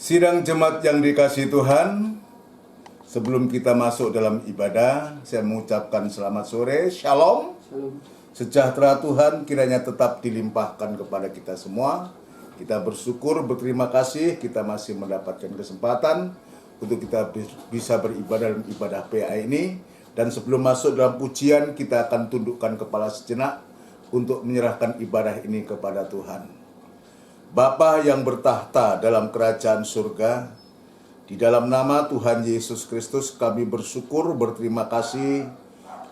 Sidang jemaat yang dikasihi Tuhan, sebelum kita masuk dalam ibadah, saya mengucapkan selamat sore, Shalom. Sejahtera Tuhan kiranya tetap dilimpahkan kepada kita semua. Kita bersyukur, berterima kasih, kita masih mendapatkan kesempatan untuk kita bisa beribadah dalam ibadah PA ini. Dan sebelum masuk dalam pujian, kita akan tundukkan kepala sejenak untuk menyerahkan ibadah ini kepada Tuhan. Bapa yang bertahta dalam kerajaan surga, di dalam nama Tuhan Yesus Kristus kami bersyukur, berterima kasih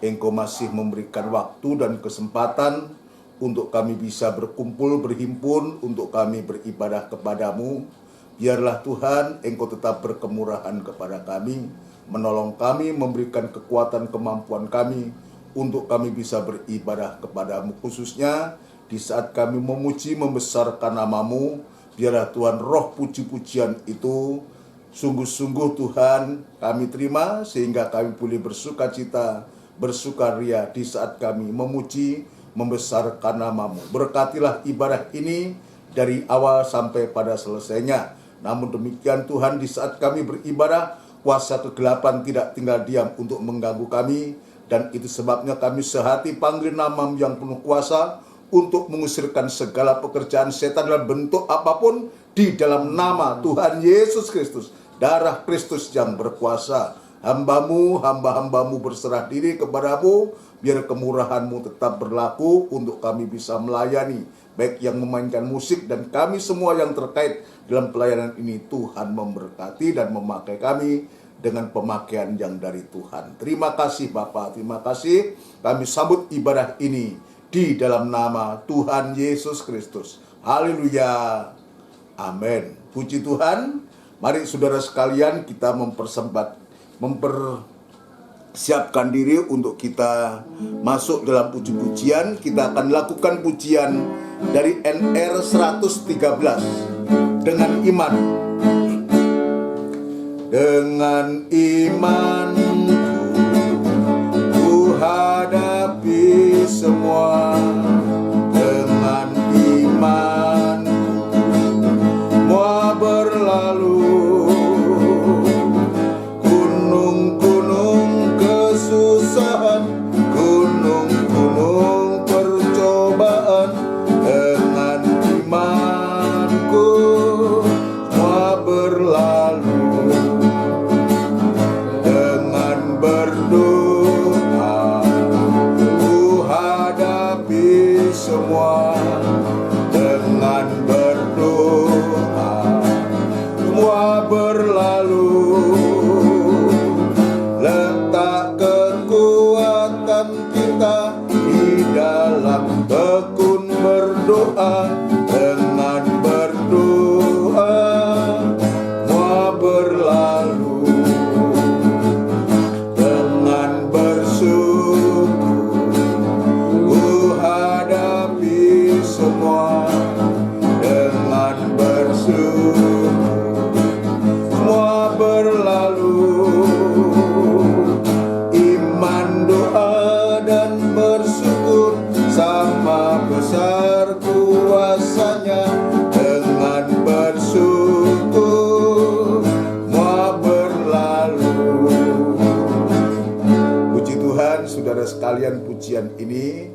Engkau masih memberikan waktu dan kesempatan untuk kami bisa berkumpul, berhimpun, untuk kami beribadah kepadamu. Biarlah Tuhan Engkau tetap berkemurahan kepada kami, menolong kami, memberikan kekuatan kemampuan kami untuk kami bisa beribadah kepadamu, khususnya di saat kami memuji membesarkan namamu. Biarlah Tuhan roh puji-pujian itu sungguh-sungguh Tuhan kami terima, sehingga kami boleh bersukacita, bersukaria di saat kami memuji membesarkan namamu. Berkatilah ibadah ini dari awal sampai pada selesainya. Namun demikian Tuhan, di saat kami beribadah, kuasa kegelapan tidak tinggal diam untuk mengganggu kami. Dan itu sebabnya kami sehati panggil namamu yang penuh kuasa untuk mengusirkan segala pekerjaan setan dalam bentuk apapun di dalam nama Tuhan Yesus Kristus. Darah Kristus yang berkuasa. Hamba-hambamu berserah diri kepadamu, biar kemurahan-Mu tetap berlaku untuk kami bisa melayani, baik yang memainkan musik dan kami semua yang terkait dalam pelayanan ini. Tuhan memberkati dan memakai kami dengan pemakaian yang dari Tuhan. Terima kasih Bapa, terima kasih. Kami sambut ibadah ini di dalam nama Tuhan Yesus Kristus. Haleluya. Amin. Puji Tuhan. Mari saudara sekalian, kita mempersiapkan diri untuk kita masuk dalam puji-pujian. Kita akan lakukan pujian dari NR 113 dengan iman. Dengan iman ku hadapi semua, dengan iman semua berlalu. Gunung-gunung kesusahan, gunung-gunung percobaan, dengan imanku semua berlalu. Dengan berdoa ku hadapi semua, dengan berdoa semua berlalu. Letak kekuatan kita di dalam tekun berdoa, dengan berdoa semua berlalu. Dengan bersyukur ku hadapi semua, dengan bersyukur semua berlalu. Iman, doa, dan bersyukur sama besar kuasanya, dengan bersyukur semua berlalu. Puji Tuhan, saudara sekalian, pujian ini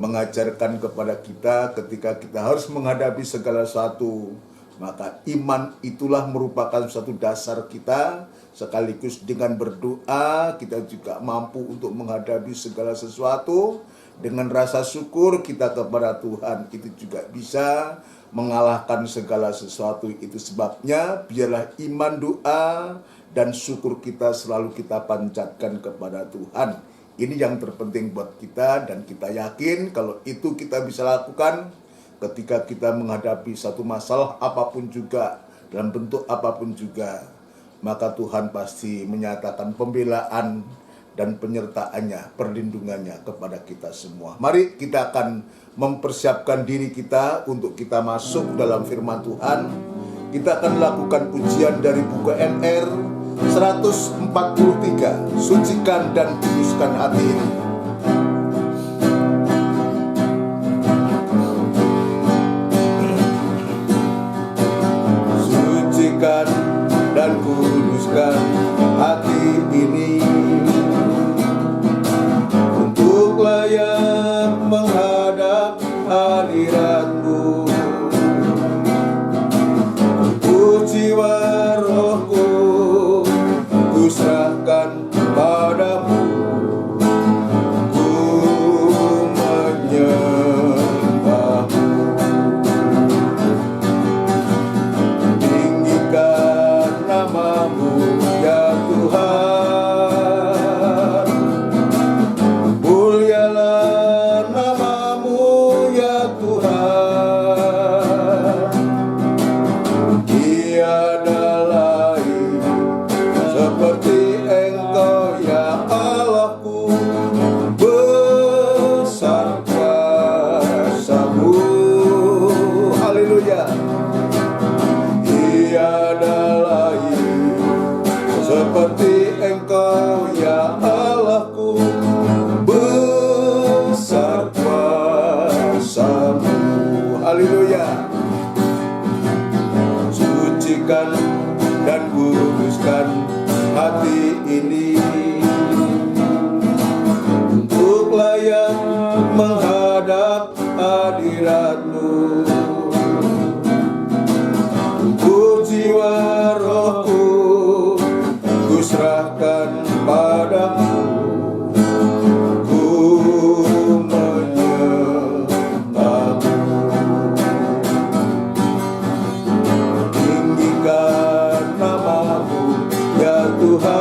mengajarkan kepada kita ketika kita harus menghadapi segala sesuatu, maka iman itulah merupakan suatu dasar kita. Sekaligus dengan berdoa kita juga mampu untuk menghadapi segala sesuatu. Dengan rasa syukur kita kepada Tuhan itu juga bisa mengalahkan segala sesuatu. Itu sebabnya biarlah iman, doa, dan syukur kita selalu kita panjatkan kepada Tuhan. Ini yang terpenting buat kita, dan kita yakin kalau itu kita bisa lakukan ketika kita menghadapi satu masalah apapun juga, dalam bentuk apapun juga, maka Tuhan pasti menyatakan pembelaan dan penyertaannya, perlindungannya kepada kita semua. Mari kita akan mempersiapkan diri kita untuk kita masuk dalam firman Tuhan. Kita akan lakukan pujian dari buku NR 143, Sucikan dan Kuduskan Hati ini. Sucikan dan kuduskan hati ini untuk layak menghadap hadirat-Mu. Untuk jiwa rohku ku serahkan padamu, ku menyembah-Mu. Tinggikan nama-Mu ya Tuhan, mulialah nama-Mu ya Tuhan. Tiada lain seperti Engkau ya Allahku, besar kuasa-Mu. Haleluya. Tiada lain seperti Engkau ya Allahku, besar kuasa-Mu. Haleluya. Sucikan dan kuduskan hati ini untuk layak menghadap hadirat-Mu. Untuk jiwa rohku ku serahkan padamu, ku menyembah-Mu. Tinggikan nama-Mu ya Tuhan,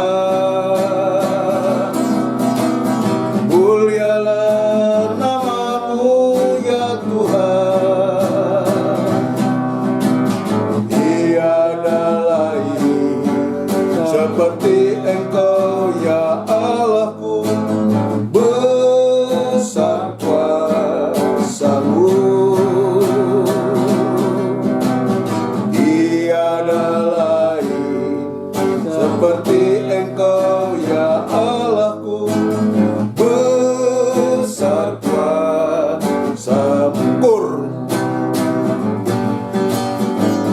mulialah nama-Mu ya Tuhan. Tiada lain seperti Engkau ya Allahku, besar kuasa-Mu. Tiada lain seperti Engkau ya Allahku, besar kuasa-Mu.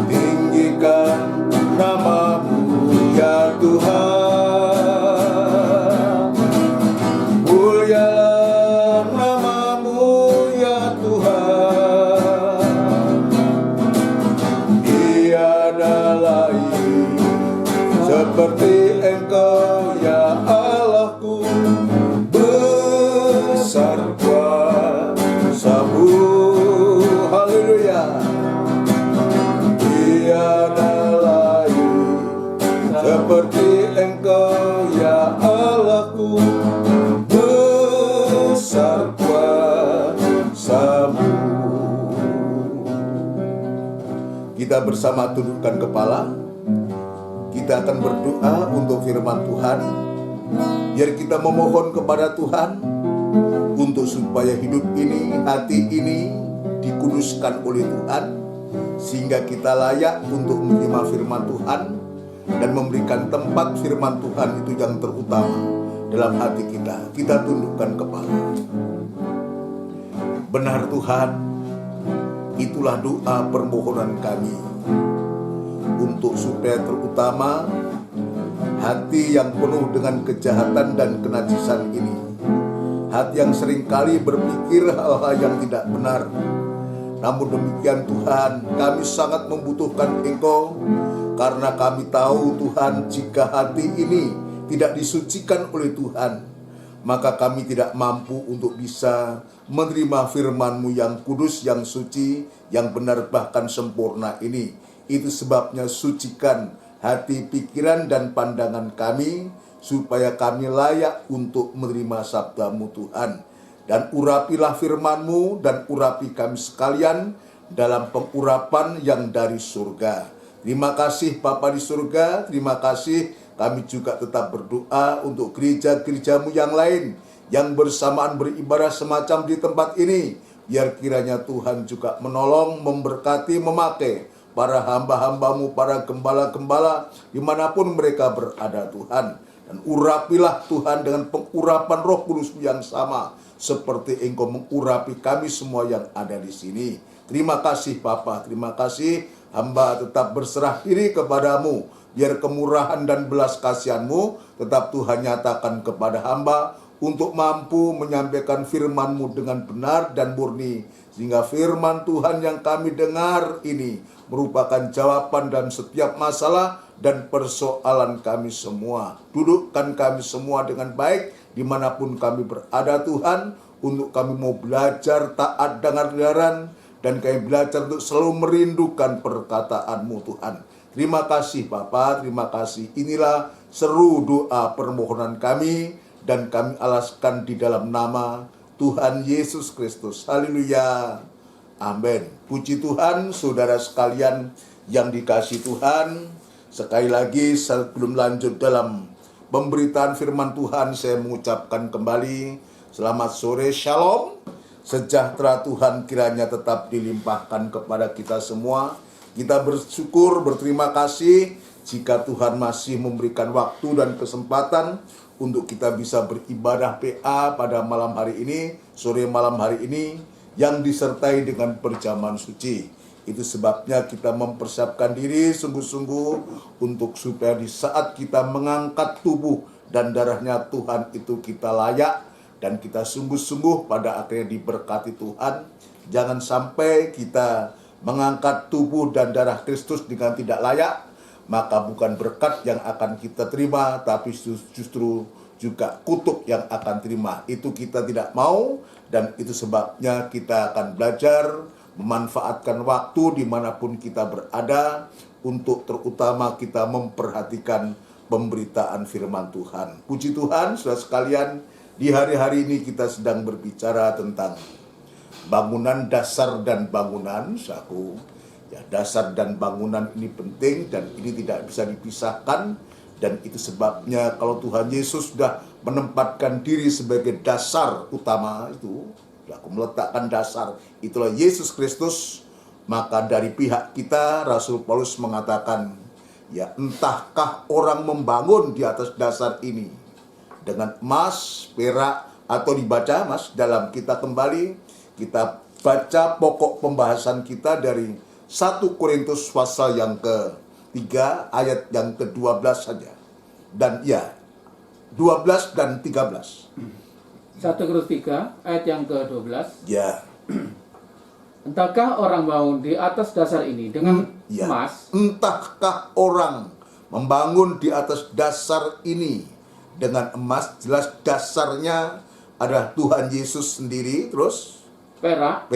Tinggikan nama-Mu ya Tuhan, mulialah nama-Mu ya Tuhan. Tiada lain seperti Engkau ya Allahku, besar kuasa-Mu. Haleluya. Tiada lain seperti Engkau ya Allahku, besar kuasa-Mu. Kita bersama tundukkan kepala. Kita akan berdoa untuk firman Tuhan. Biar kita memohon kepada Tuhan untuk supaya hidup ini, hati ini dikuduskan oleh Tuhan, sehingga kita layak untuk menerima firman Tuhan dan memberikan tempat firman Tuhan itu yang terutama dalam hati kita. Kita tundukkan kepala. Benar Tuhan, itulah doa permohonan kami, untuk supaya terutama hati yang penuh dengan kejahatan dan kenajisan ini, hati yang seringkali berpikir hal-hal yang tidak benar. Namun demikian Tuhan, kami sangat membutuhkan Engkau, karena kami tahu Tuhan, jika hati ini tidak disucikan oleh Tuhan, maka kami tidak mampu untuk bisa menerima firman-Mu yang kudus, yang suci, yang benar bahkan sempurna ini. Itu sebabnya sucikan hati, pikiran, dan pandangan kami, supaya kami layak untuk menerima sabda-Mu Tuhan. Dan urapilah firman-Mu, dan urapi kami sekalian dalam pengurapan yang dari surga. Terima kasih Bapa di surga, terima kasih. Kami juga tetap berdoa untuk gereja-gereja-Mu yang lain, yang bersamaan beribadah semacam di tempat ini. Biar kiranya Tuhan juga menolong, memberkati, memakai para hamba-hamba-Mu, para gembala-gembala, dimanapun mereka berada Tuhan. Dan urapilah Tuhan dengan pengurapan Roh Kudus-Mu yang sama, seperti Engkau mengurapi kami semua yang ada di sini. Terima kasih Bapa, terima kasih. Hamba tetap berserah diri kepadamu, Biar kemurahan dan belas kasihan-Mu tetap Tuhan nyatakan kepada hamba untuk mampu menyampaikan firman-Mu dengan benar dan murni. Sehingga firman Tuhan yang kami dengar ini merupakan jawaban dalam setiap masalah dan persoalan kami semua. Dudukkan kami semua dengan baik dimanapun kami berada Tuhan, untuk kami mau belajar taat dengar-dengaran, dan kami belajar untuk selalu merindukan perkataan-Mu Tuhan. Terima kasih Bapa, terima kasih. Inilah seru doa permohonan kami, dan kami alaskan di dalam nama Tuhan Yesus Kristus. Haleluya. Amin. Puji Tuhan, saudara sekalian yang dikasihi Tuhan. Sekali lagi sebelum lanjut dalam pemberitaan firman Tuhan, saya mengucapkan kembali selamat sore, shalom. Sejahtera Tuhan kiranya tetap dilimpahkan kepada kita semua. Kita bersyukur, berterima kasih jika Tuhan masih memberikan waktu dan kesempatan untuk kita bisa beribadah PA pada malam hari ini, sore malam hari ini, yang disertai dengan perjamuan suci. Itu sebabnya kita mempersiapkan diri sungguh-sungguh untuk supaya di saat kita mengangkat tubuh dan darahnya Tuhan itu kita layak, dan kita sungguh-sungguh pada akhirnya diberkati Tuhan. Jangan sampai kita mengangkat tubuh dan darah Kristus dengan tidak layak, maka bukan berkat yang akan kita terima, tapi justru juga kutuk yang akan terima. Itu kita tidak mau, dan itu sebabnya kita akan belajar memanfaatkan waktu dimanapun kita berada, untuk terutama kita memperhatikan pemberitaan firman Tuhan. Puji Tuhan, saudara sekalian, di hari-hari ini kita sedang berbicara tentang bangunan dasar dan bangunan, saku. Ya, dasar dan bangunan ini penting dan ini tidak bisa dipisahkan, dan itu sebabnya kalau Tuhan Yesus sudah menempatkan diri sebagai dasar utama itu, aku meletakkan dasar, itulah Yesus Kristus, maka dari pihak kita Rasul Paulus mengatakan, ya entahkah orang membangun di atas dasar ini dengan emas, perak, atau dibaca Mas dalam kita kembali, kita baca pokok pembahasan kita dari 1 Korintus pasal yang ke-3 ayat yang ke-12 saja. Dan ya, 12 dan 13. 1 Korintus 3 ayat yang ke-12. Ya. Entahkah orang bangun di atas dasar ini dengan Ya. emas? Entahkah orang membangun di atas dasar ini dengan emas? Jelas dasarnya adalah Tuhan Yesus sendiri. Terus Perak,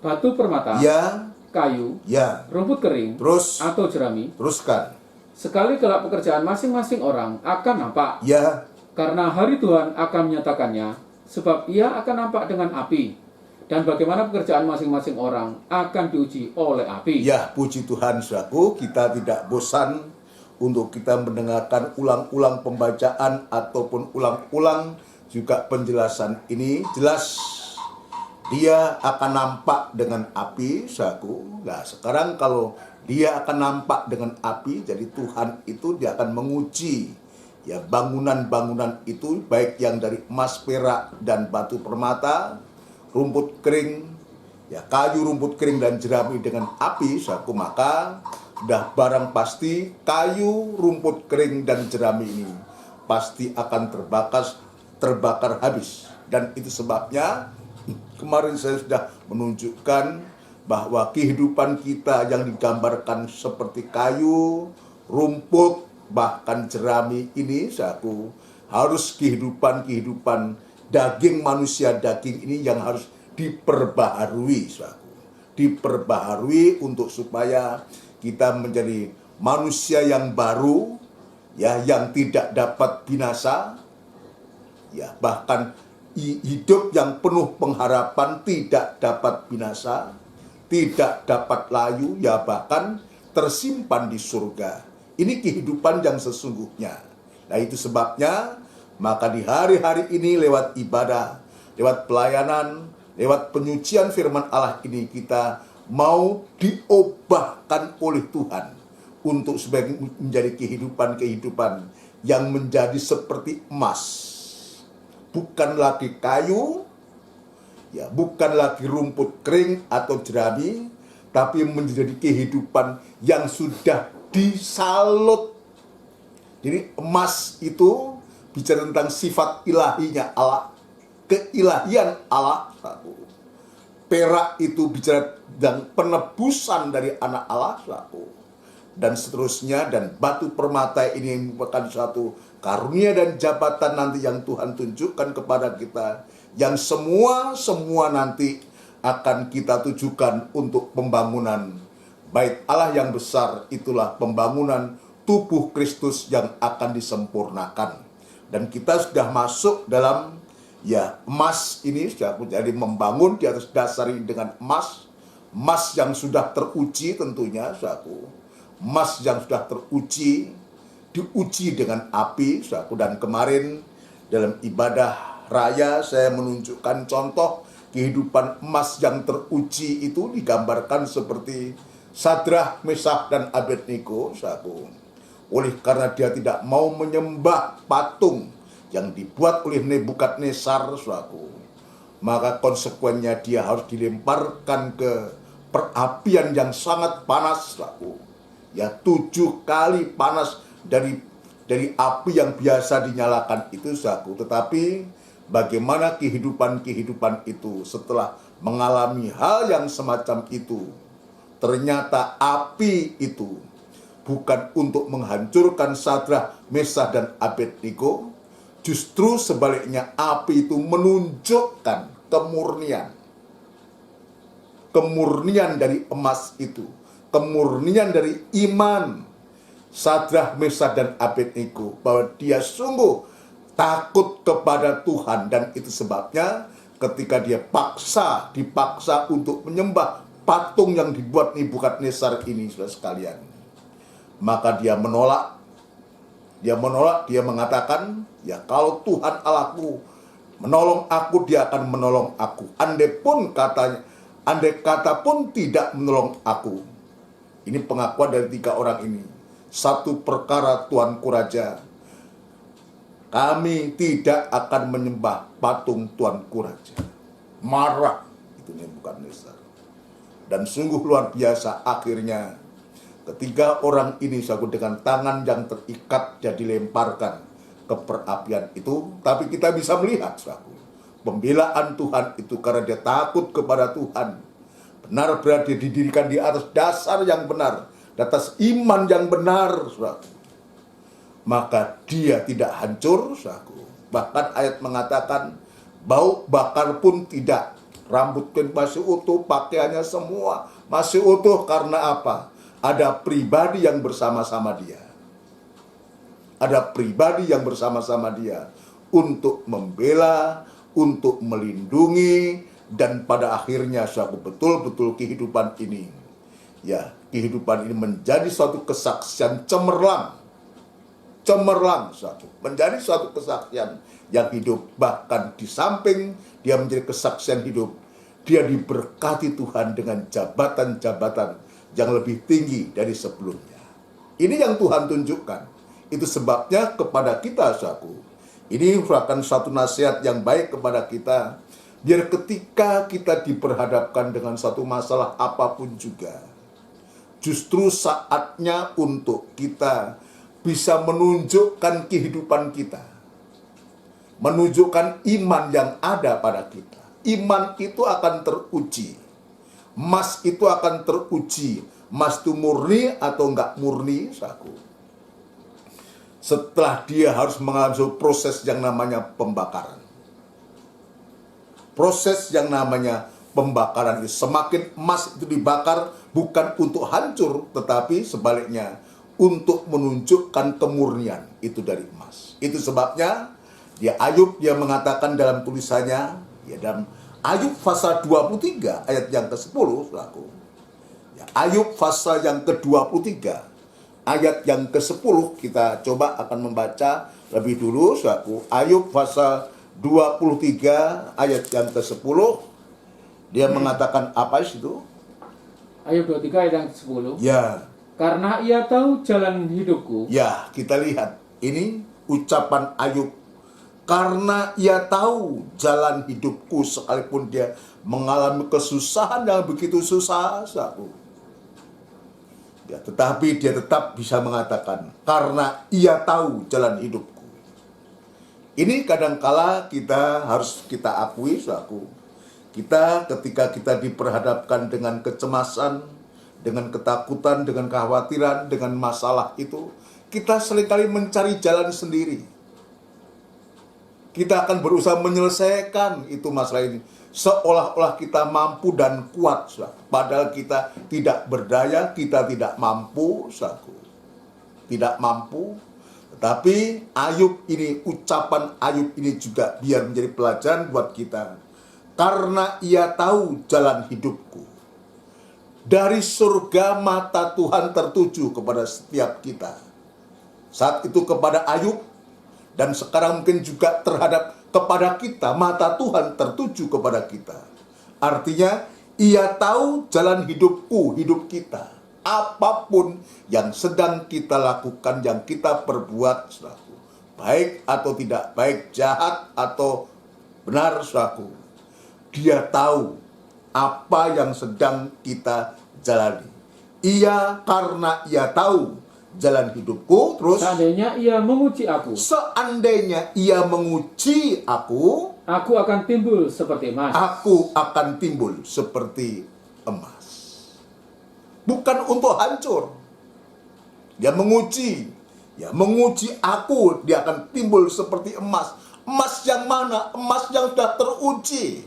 batu permata, ya, kayu, ya, rumput kering, terus atau jerami. teruskan, Sekali kelak pekerjaan masing-masing orang akan nampak, ya, karena hari Tuhan akan menyatakannya, sebab ia akan nampak dengan api. Dan bagaimana pekerjaan masing-masing orang akan diuji oleh api. ya. Puji Tuhan, saudaraku, kita tidak bosan untuk kita mendengarkan ulang-ulang pembacaan ataupun ulang-ulang juga penjelasan ini. Jelas dia akan nampak dengan api, saudaraku. Nah, sekarang kalau dia akan nampak dengan api, jadi Tuhan itu dia akan menguji ya bangunan-bangunan itu, baik yang dari emas, perak, dan batu permata, rumput kering, ya kayu, rumput kering, dan jerami dengan api, saudaraku. Maka sudah barang pasti kayu, rumput kering, dan jerami ini pasti akan terbakar habis. Dan itu sebabnya kemarin saya sudah menunjukkan bahwa kehidupan kita yang digambarkan seperti kayu, rumput, bahkan jerami ini, saudaraku, harus kehidupan daging manusia, daging ini yang harus diperbaharui, saudaraku. Diperbaharui untuk supaya kita menjadi manusia yang baru, ya, yang tidak dapat binasa, ya, bahkan hidup yang penuh pengharapan, tidak dapat binasa, tidak dapat layu, ya bahkan tersimpan di surga. Ini kehidupan yang sesungguhnya. Nah, itu sebabnya maka di hari-hari ini lewat ibadah, lewat pelayanan, lewat penyucian firman Allah ini, kita mau diubahkan oleh Tuhan untuk sebagai menjadi kehidupan yang menjadi seperti emas. Bukan lagi kayu, ya, bukan lagi rumput kering atau jerami, tapi menjadi kehidupan yang sudah disalut Jadi emas itu bicara tentang sifat ilahinya Allah, keilahian Allah. Perak itu bicara tentang penebusan dari anak Allah. Dan seterusnya, dan batu permata ini merupakan suatu karunia dan jabatan nanti yang Tuhan tunjukkan kepada kita, yang semua nanti akan kita tujukan untuk pembangunan bait Allah yang besar. Itulah pembangunan tubuh Kristus yang akan disempurnakan. Dan kita sudah masuk dalam emas ini, sudah menjadi membangun di atas dasar ini dengan emas yang sudah teruji tentunya, emas yang sudah teruji, diuji dengan api, dan kemarin dalam ibadah raya saya menunjukkan contoh kehidupan emas yang teruji itu digambarkan seperti Sadrah, Meshach, dan Abednego. Oleh karena dia tidak mau menyembah patung yang dibuat oleh Nebukadnezar, maka konsekuennya dia harus dilemparkan ke perapian yang sangat panas, 7 kali panas dari api yang biasa dinyalakan itu, Tetapi bagaimana kehidupan itu setelah mengalami hal yang semacam itu? Ternyata api itu bukan untuk menghancurkan Sadrah, Meshach, dan Abednego. Justru sebaliknya, api itu menunjukkan kemurnian dari emas itu, kemurnian dari iman Sadrah, Meshach, dan Abednego, bahwa dia sungguh takut kepada Tuhan. Dan itu sebabnya ketika dia dipaksa untuk menyembah patung yang dibuat Nebukadnezar ini, saudara sekalian, maka dia menolak. Dia mengatakan, kalau Tuhan Allahku menolong aku, dia akan menolong aku. Andai kata pun tidak menolong aku. Ini pengakuan dari 3 orang ini. Satu perkara, Tuanku Raja, kami tidak akan menyembah patung Tuanku Raja. Marah itu Nebukadnezar. Dan sungguh luar biasa, akhirnya ketiga orang ini dengan tangan yang terikat dan dilemparkan ke perapian itu. Tapi kita bisa melihat pembelaan Tuhan itu karena dia takut kepada Tuhan. Benar-benar dia didirikan di atas dasar yang benar, di atas iman yang benar, maka dia tidak hancur. Bahkan ayat mengatakan bau bakar pun tidak. Rambutnya masih utuh, pakaiannya semua masih utuh. Karena apa? Ada pribadi yang bersama-sama dia. Ada pribadi yang bersama-sama dia untuk membela, untuk melindungi, dan pada akhirnya betul-betul kehidupan ini, kehidupan ini menjadi suatu kesaksian cemerlang, menjadi suatu kesaksian yang hidup. Bahkan di samping dia menjadi kesaksian hidup, dia diberkati Tuhan dengan jabatan-jabatan yang lebih tinggi dari sebelumnya. Ini yang Tuhan tunjukkan. Itu sebabnya kepada kita, ini merupakan satu nasihat yang baik kepada kita. Biar ketika kita diperhadapkan dengan satu masalah apapun juga, justru saatnya untuk kita bisa menunjukkan kehidupan kita, menunjukkan iman yang ada pada kita. Iman itu akan teruji. Emas itu akan teruji. Emas itu murni atau enggak murni, setelah dia harus mengalami proses yang namanya pembakaran. Proses yang namanya pembakaran itu, semakin emas itu dibakar bukan untuk hancur, tetapi sebaliknya untuk menunjukkan kemurnian itu dari emas. Itu sebabnya Ayub dia mengatakan dalam tulisannya, dalam Ayub pasal 23 ayat yang ke-10, Ayub pasal yang ke-23 ayat yang ke-10, kita coba akan membaca lebih dulu, Ayub pasal 23 ayat yang ke-10. Dia mengatakan apa itu? Ayub 23 ayat yang ke-10. Ya. Karena ia tahu jalan hidupku. Ya, kita lihat. Ini ucapan Ayub. Karena ia tahu jalan hidupku, sekalipun dia mengalami kesusahan yang begitu susah. Ya, tetapi dia tetap bisa mengatakan, karena ia tahu jalan hidupku. Ini kadangkala harus kita akui, saudaraku. Kita ketika kita diperhadapkan dengan kecemasan, dengan ketakutan, dengan kekhawatiran, dengan masalah itu, kita seringkali mencari jalan sendiri. Kita akan berusaha menyelesaikan itu masalah ini. Seolah-olah kita mampu dan kuat, saudara. Padahal kita tidak berdaya, kita tidak mampu, saudara. Tidak mampu. Tetapi Ayub ini, ucapan Ayub ini juga biar menjadi pelajaran buat kita. Karena ia tahu jalan hidupku. Dari surga mata Tuhan tertuju kepada setiap kita. Saat itu kepada Ayub, dan sekarang mungkin juga kepada kita, mata Tuhan tertuju kepada kita. Artinya, ia tahu jalan hidupku, hidup kita. Apapun yang sedang kita lakukan, yang kita perbuat, saudaraku, baik atau tidak baik, jahat atau benar, saudaraku, dia tahu apa yang sedang kita jalani. Karena ia tahu jalan hidupku, terus seandainya ia menguji aku, aku akan timbul seperti emas. Aku akan timbul seperti emas. Bukan untuk hancur. Dia menguji aku, dia akan timbul seperti emas. Emas yang mana? Emas yang sudah teruji.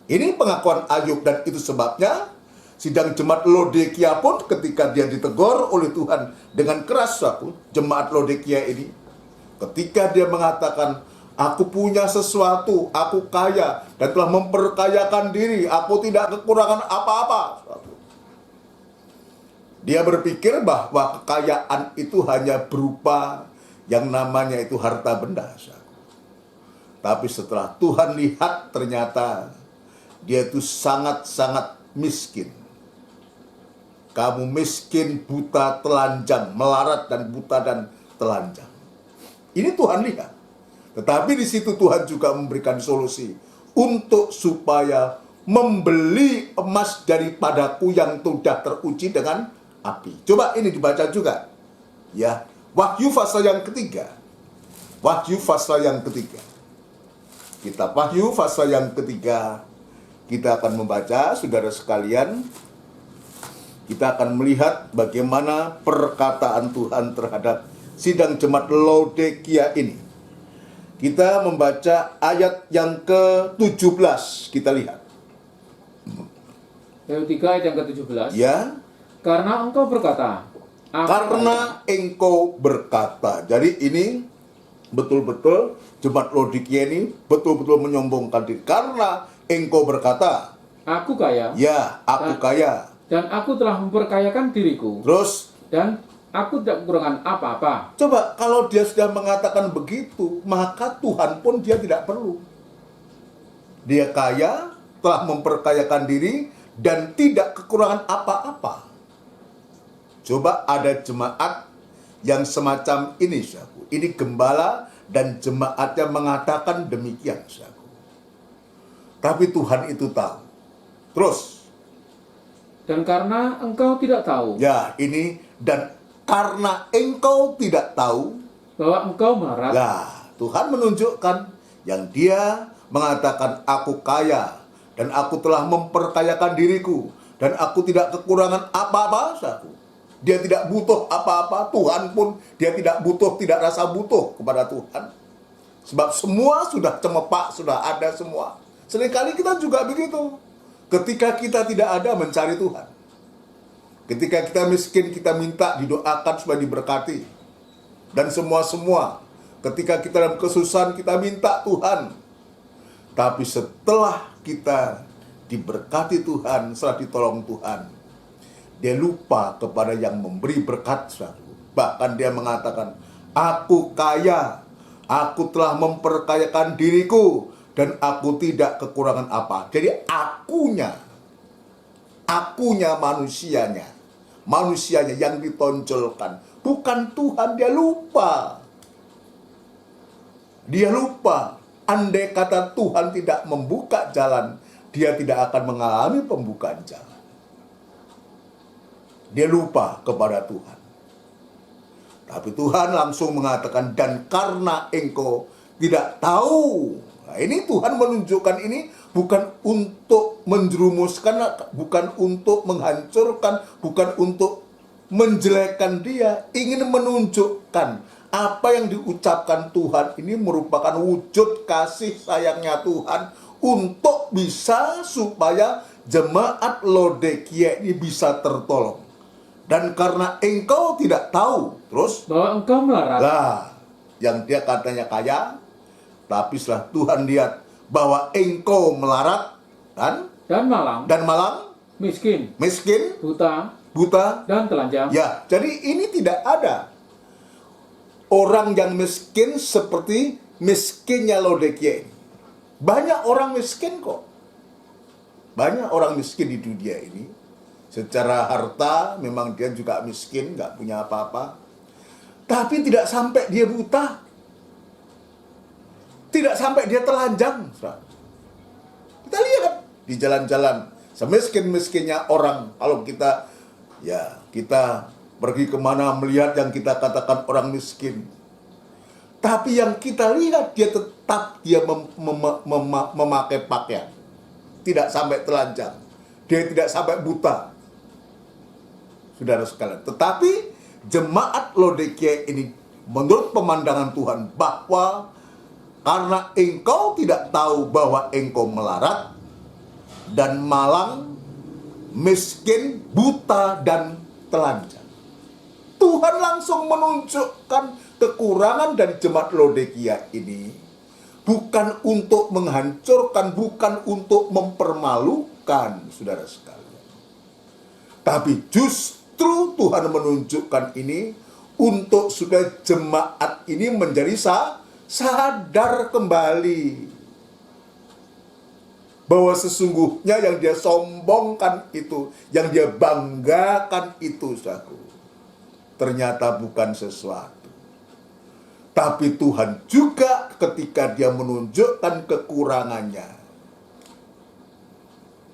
Ini pengakuan Ayub, dan itu sebabnya sidang jemaat Laodikia pun ketika dia ditegur oleh Tuhan dengan keras, jemaat Laodikia ini, ketika dia mengatakan, aku punya sesuatu, aku kaya, dan telah memperkayakan diri, aku tidak kekurangan apa-apa. Dia berpikir bahwa kekayaan itu hanya berupa yang namanya itu harta benda. Tapi setelah Tuhan lihat, ternyata dia itu sangat-sangat miskin. Kamu miskin, buta, telanjang, melarat dan buta dan telanjang. Ini Tuhan lihat. Tetapi di situ Tuhan juga memberikan solusi untuk supaya membeli emas daripadaku yang sudah teruji dengan api. Coba ini dibaca juga. Ya, Wahyu pasal yang ketiga. Wahyu pasal yang ketiga. Kitab Wahyu pasal yang ketiga. Kita akan membaca, saudara sekalian. Kita akan melihat bagaimana perkataan Tuhan terhadap sidang jemaat Laodikia ini. Kita membaca ayat yang ke-17. Kita lihat. Laodikia ayat yang ke-17. Ya. Karena engkau berkata. Jadi ini betul-betul jemaat Laodikia ini betul-betul menyombongkan diri. Karena engkau berkata, aku kaya. Ya, aku kaya. Dan aku telah memperkayakan diriku. Terus? Dan aku tidak kekurangan apa-apa. Coba, kalau dia sudah mengatakan begitu, maka Tuhan pun dia tidak perlu. Dia kaya, telah memperkayakan diri, dan tidak kekurangan apa-apa. Coba ada jemaat yang semacam ini, saudaraku. Ini gembala dan jemaatnya mengatakan demikian, saudaraku. Tapi Tuhan itu tahu. Terus? Dan karena engkau tidak tahu. Ya, ini dan karena engkau tidak tahu bahwa engkau melarat. Lah, Tuhan menunjukkan yang dia mengatakan aku kaya dan aku telah memperkayakan diriku dan aku tidak kekurangan apa-apa, saudaraku. Dia tidak butuh apa-apa, Tuhan pun dia tidak butuh, tidak rasa butuh kepada Tuhan. Sebab semua sudah cemepak, sudah ada semua. Seringkali kita juga begitu. Ketika kita tidak ada, mencari Tuhan. Ketika kita miskin, kita minta didoakan supaya diberkati. Dan semua-semua. Ketika kita dalam kesusahan, kita minta Tuhan. Tapi setelah kita diberkati Tuhan, setelah ditolong Tuhan, dia lupa kepada yang memberi berkat. Bahkan dia mengatakan, aku kaya, aku telah memperkayakan diriku, dan aku tidak kekurangan apa. Jadi akunya manusianya yang ditonjolkan. Bukan Tuhan, dia lupa. Dia lupa. Andai kata Tuhan tidak membuka jalan, dia tidak akan mengalami pembukaan jalan. dia lupa kepada Tuhan. Tapi Tuhan langsung mengatakan, dan karena engkau tidak tahu. Nah, ini Tuhan menunjukkan ini bukan untuk menjerumuskan, bukan untuk menghancurkan, bukan untuk menjelekkan dia. Ingin menunjukkan apa yang diucapkan Tuhan ini merupakan wujud kasih sayangnya Tuhan untuk bisa supaya jemaat Laodikia ini bisa tertolong. Dan karena engkau tidak tahu, terus bahwa engkau melarat lah, yang dia katanya kaya, tapi setelah Tuhan lihat bahwa engkau melarat dan malang, miskin, buta, dan telanjang. Ya, jadi ini tidak ada orang yang miskin seperti miskinnya Laodikia ini. Banyak orang miskin kok. Banyak orang miskin di dunia ini. Secara harta memang dia juga miskin, nggak punya apa-apa. Tapi tidak sampai dia buta. Tidak sampai dia telanjang. Kita lihat di jalan-jalan, semiskin-miskinnya orang. Kalau kita pergi kemana melihat yang kita katakan orang miskin. Tapi yang kita lihat dia tetap memakai pakaian. Tidak sampai telanjang. Dia tidak sampai buta. Saudara sekalian. Tetapi jemaat Laodikia ini menurut pemandangan Tuhan bahwa karena engkau tidak tahu bahwa engkau melarat dan malang, miskin, buta, dan telanjang. Tuhan langsung menunjukkan kekurangan dari jemaat Laodikia ini bukan untuk menghancurkan, bukan untuk mempermalukan, saudara sekalian. Tapi justru Tuhan menunjukkan ini untuk supaya jemaat ini menjadi sadar kembali bahwa sesungguhnya yang dia sombongkan itu, yang dia banggakan itu, saudaraku, ternyata bukan sesuatu. Tapi Tuhan juga ketika dia menunjukkan kekurangannya,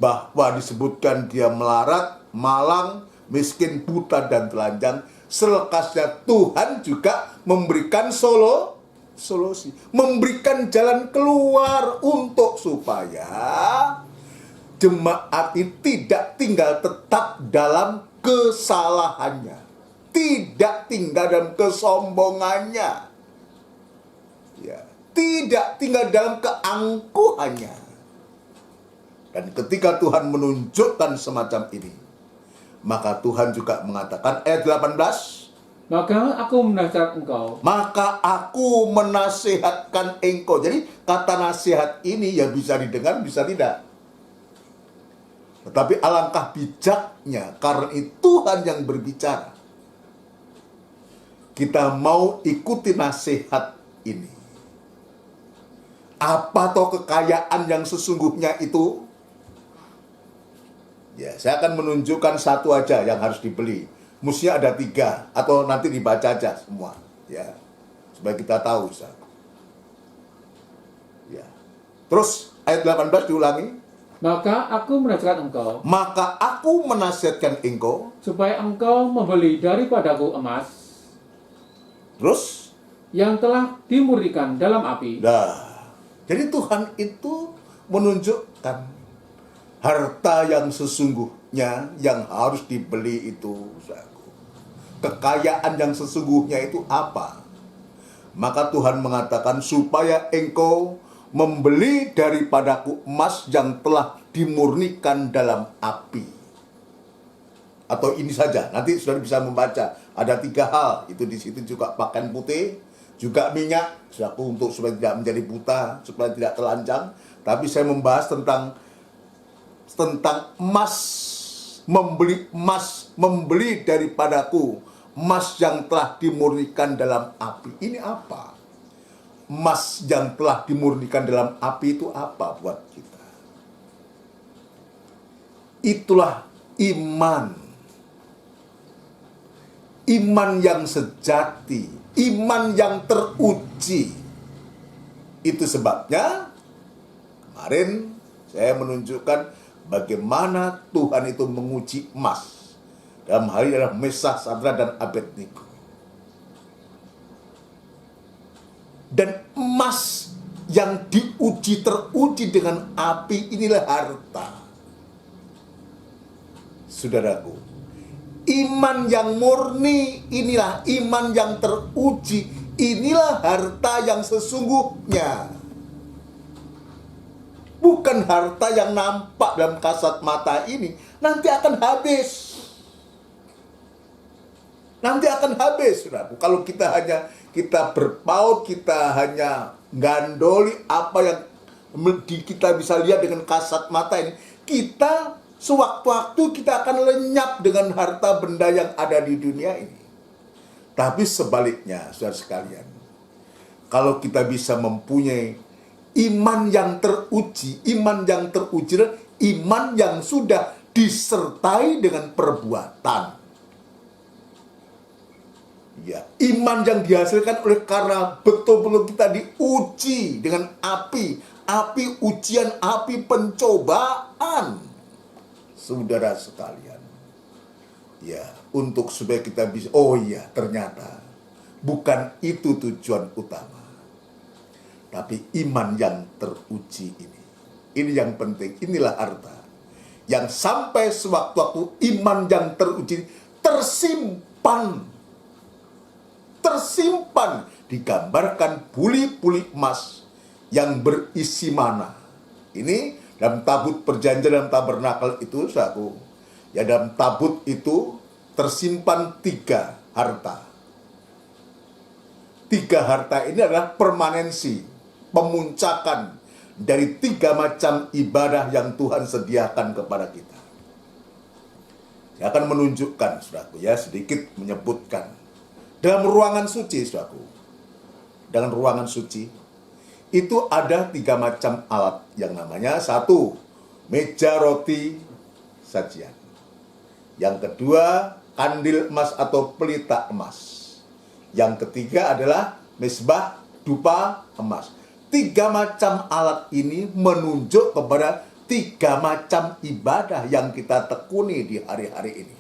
bahwa disebutkan dia melarat, malang, miskin, buta, dan telanjang, selekasnya Tuhan juga memberikan solusi, memberikan jalan keluar untuk supaya jemaat ini tidak tinggal tetap dalam kesalahannya, tidak tinggal dalam kesombongannya, ya, tidak tinggal dalam keangkuhannya. Dan ketika Tuhan menunjukkan semacam ini, maka Tuhan juga mengatakan ayat 18, maka aku menasihatkan engkau. Jadi kata nasihat ini ya bisa didengar, bisa tidak. Tetapi alangkah bijaknya, karena itu Tuhan yang berbicara, kita mau ikuti nasihat ini. Apa toh kekayaan yang sesungguhnya itu? Ya, saya akan menunjukkan satu aja yang harus dibeli. Mestinya ada 3, atau nanti dibaca aja semua, ya, supaya kita tahu, Ustaz. Ya. Terus ayat 18 diulangi. Maka aku menasihatkan engkau supaya engkau membeli daripadaku emas, terus yang telah dimurnikan dalam api. Nah, jadi Tuhan itu menunjukkan harta yang sesungguhnya yang harus dibeli itu, kekayaan yang sesungguhnya itu apa? Maka Tuhan mengatakan supaya engkau membeli daripadaku emas yang telah dimurnikan dalam api. Atau ini saja, nanti sudah bisa membaca. Ada 3 hal, itu di situ juga pakaian putih, juga minyak, untuk supaya tidak menjadi buta, supaya tidak telanjang. Tapi saya membahas tentang emas, membeli daripadaku emas yang telah dimurnikan dalam api. Ini apa? Emas yang telah dimurnikan dalam api itu apa buat kita? Itulah iman. Iman yang sejati, iman yang teruji. Itu sebabnya kemarin saya menunjukkan bagaimana Tuhan itu menguji emas. Dalam hal ini adalah Mesakh, Sadrak, dan Abednego. Dan emas yang teruji dengan api inilah harta. Saudaraku, iman yang murni inilah iman yang teruji, inilah harta yang sesungguhnya. Bukan harta yang nampak dalam kasat mata ini, nanti akan habis. Nanti akan habis, saudaraku. Kalau kita berpaut, kita hanya gandoli apa yang kita bisa lihat dengan kasat mata ini, kita sewaktu-waktu kita akan lenyap dengan harta benda yang ada di dunia ini. Tapi sebaliknya, saudara sekalian, kalau kita bisa mempunyai iman yang teruji, iman yang sudah disertai dengan perbuatan. Ya, iman yang dihasilkan oleh karena betul-betul kita diuji dengan api ujian, api pencobaan. Saudara sekalian, ya, untuk supaya kita bisa, oh iya, ternyata bukan itu tujuan utama. Tapi iman yang teruji ini yang penting, inilah harta yang sampai sewaktu-waktu iman yang teruji tersimpan, digambarkan buli-buli emas yang berisi mana. Ini dalam tabut perjanjian, dalam tabernakel itu, saudaraku, ya, dalam tabut itu tersimpan 3 harta. 3 harta ini adalah permanensi, pemuncakan dari 3 macam ibadah yang Tuhan sediakan kepada kita. Saya akan menunjukkan, saudaraku, ya, sedikit menyebutkan. Dalam ruangan suci, saudaraku, dalam ruangan suci itu ada 3 macam alat yang namanya, 1, meja roti sajian. Yang kedua, kandil emas atau pelita emas. Yang ketiga adalah mezbah dupa emas. 3 macam alat ini menunjuk kepada 3 macam ibadah yang kita tekuni di hari-hari ini.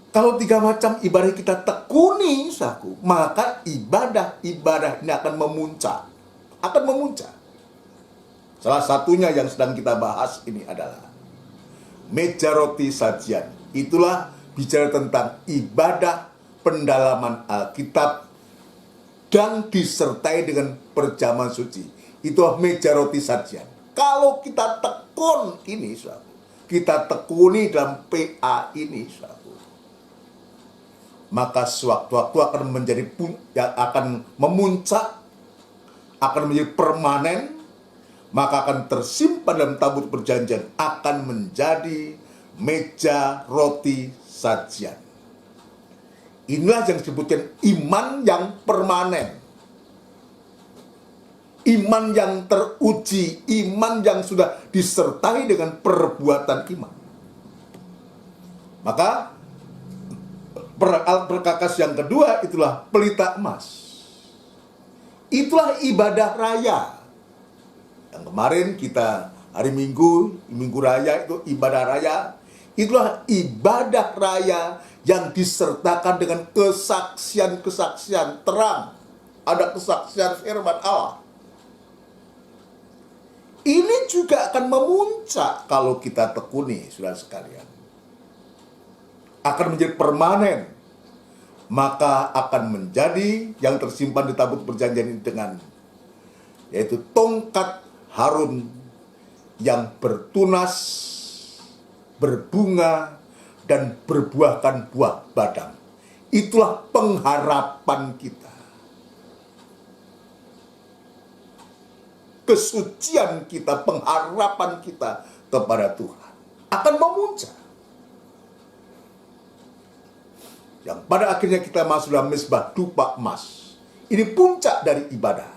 Kalau 3 macam ibadah kita tekuni, saudaraku, maka ibadah ini akan memuncak. Salah satunya yang sedang kita bahas ini adalah meja roti sajian. Itulah bicara tentang ibadah pendalaman Alkitab dan disertai dengan perjamuan suci. Itulah meja roti sajian. Kalau kita tekun ini, saudaraku, kita tekuni dalam PA ini, saudaraku, maka sewaktu-waktu akan menjadi yang akan memuncak, akan menjadi permanen, maka akan tersimpan dalam tabut perjanjian, akan menjadi meja roti sajian. Inilah yang disebutkan iman yang permanen, iman yang teruji, iman yang sudah disertai dengan perbuatan iman. Maka alat perkakas yang kedua itulah pelita emas. Itulah ibadah raya. Yang kemarin kita hari Minggu Raya itu ibadah raya. Itulah ibadah raya yang disertakan dengan kesaksian-kesaksian terang. Ada kesaksian firman Allah. Ini juga akan memuncak kalau kita tekuni, saudara sekalian. Akan menjadi permanen, maka akan menjadi yang tersimpan di tabut perjanjian ini dengan, yaitu tongkat Harun yang bertunas, berbunga, dan berbuahkan buah badang. Itulah pengharapan kita. Kesucian kita, pengharapan kita kepada Tuhan akan memuncak. Yang pada akhirnya kita masuk dalam mezbah dupa emas. Ini puncak dari ibadah.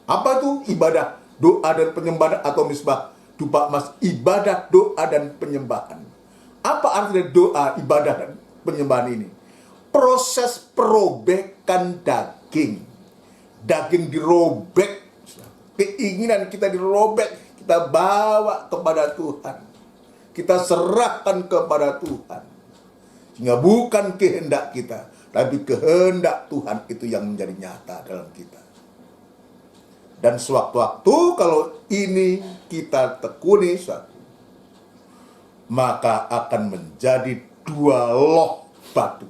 Apa itu ibadah doa dan penyembahan atau mezbah dupa emas? Ibadah doa dan penyembahan. Apa artinya doa, ibadah, dan penyembahan ini? Proses perobekan daging. Daging dirobek. Keinginan kita dirobek, kita bawa kepada Tuhan. kita serahkan kepada Tuhan. Sehingga bukan kehendak kita, tapi kehendak Tuhan itu yang menjadi nyata dalam kita. Dan sewaktu-waktu kalau ini kita tekuni, maka akan menjadi dua loh batu.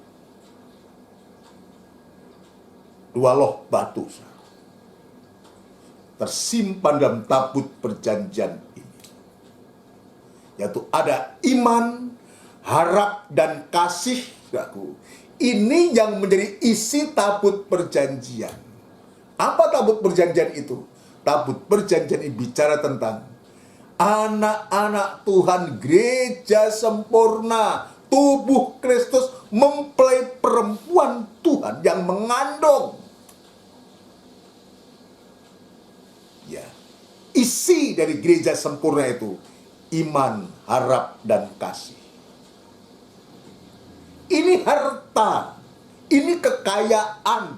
Dua loh batu tersimpan dalam tabut perjanjian ini, yaitu ada iman, harap, dan kasih. Ini yang menjadi isi tabut perjanjian. Apa tabut perjanjian itu? Tabut perjanjian ini bicara tentang anak-anak Tuhan, gereja sempurna, tubuh Kristus, mempelai perempuan Tuhan yang mengandung. Ya, isi dari gereja sempurna itu iman, harap, dan kasih. Ini harta, ini kekayaan.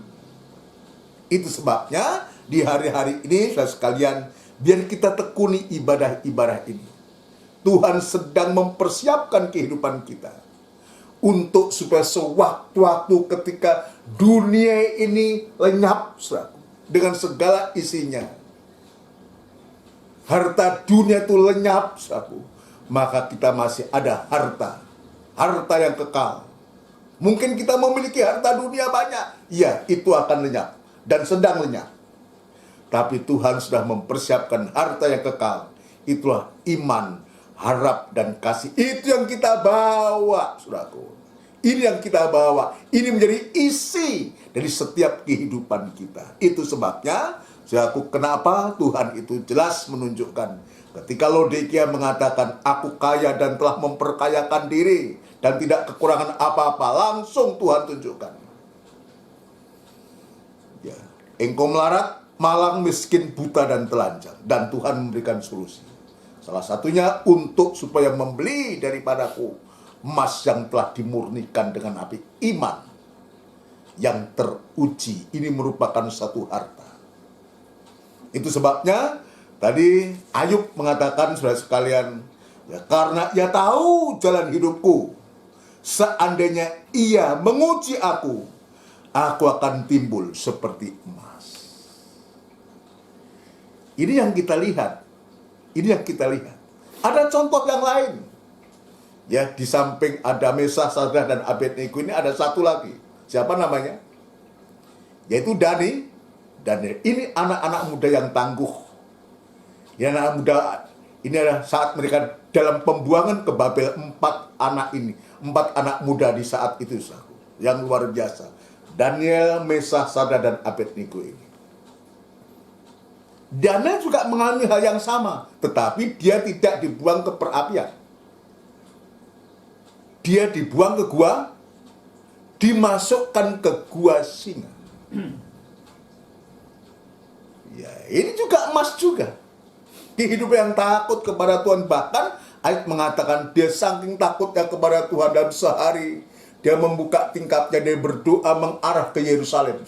Itu sebabnya di hari-hari ini, saudara sekalian, biar kita tekuni ibadah-ibadah ini. Tuhan sedang mempersiapkan kehidupan kita untuk supaya sewaktu-waktu ketika dunia ini lenyap dengan segala isinya, harta dunia itu lenyap, maka kita masih ada harta yang kekal. Mungkin kita memiliki harta dunia banyak, ya itu akan lenyap dan sedang lenyap. Tapi Tuhan sudah mempersiapkan harta yang kekal. Itulah iman, harap, dan kasih. Itu yang kita bawa, saudaraku. Ini yang kita bawa. Ini menjadi isi dari setiap kehidupan kita. Itu sebabnya, saudaraku, kenapa Tuhan itu jelas menunjukkan. Ketika Laodikia mengatakan, aku kaya dan telah memperkayakan diri, dan tidak kekurangan apa-apa, langsung Tuhan tunjukkan. Ya, engkau melarat, malang, miskin, buta, dan telanjang. Dan Tuhan memberikan solusi. Salah satunya untuk supaya membeli daripadaku emas yang telah dimurnikan dengan api iman yang teruji. Ini merupakan satu harta. Itu sebabnya tadi Ayub mengatakan, saudara sekalian, ya, karena ia tahu jalan hidupku, seandainya ia menguji aku akan timbul seperti emas. Ini yang kita lihat. Ini yang kita lihat. Ada contoh yang lain. Ya, di samping ada Mesah, Sadrah, dan Abednego ini ada satu lagi. Siapa namanya? Yaitu Daniel. Ini anak-anak muda yang tangguh. Ya, anak muda ini adalah saat mereka dalam pembuangan ke Babel, 4 anak muda di saat itu, yang luar biasa. Daniel, Mesah, Sadrah, dan Abednego ini. Daniel juga mengalami hal yang sama, tetapi dia tidak dibuang ke perapian. Dia dibuang ke gua, dimasukkan ke gua singa. Ya, ini juga emas juga. Kehidupan yang takut kepada Tuhan, bahkan ayat mengatakan dia saking takutnya kepada Tuhan dan sehari dia membuka tingkapnya, dia berdoa mengarah ke Yerusalem.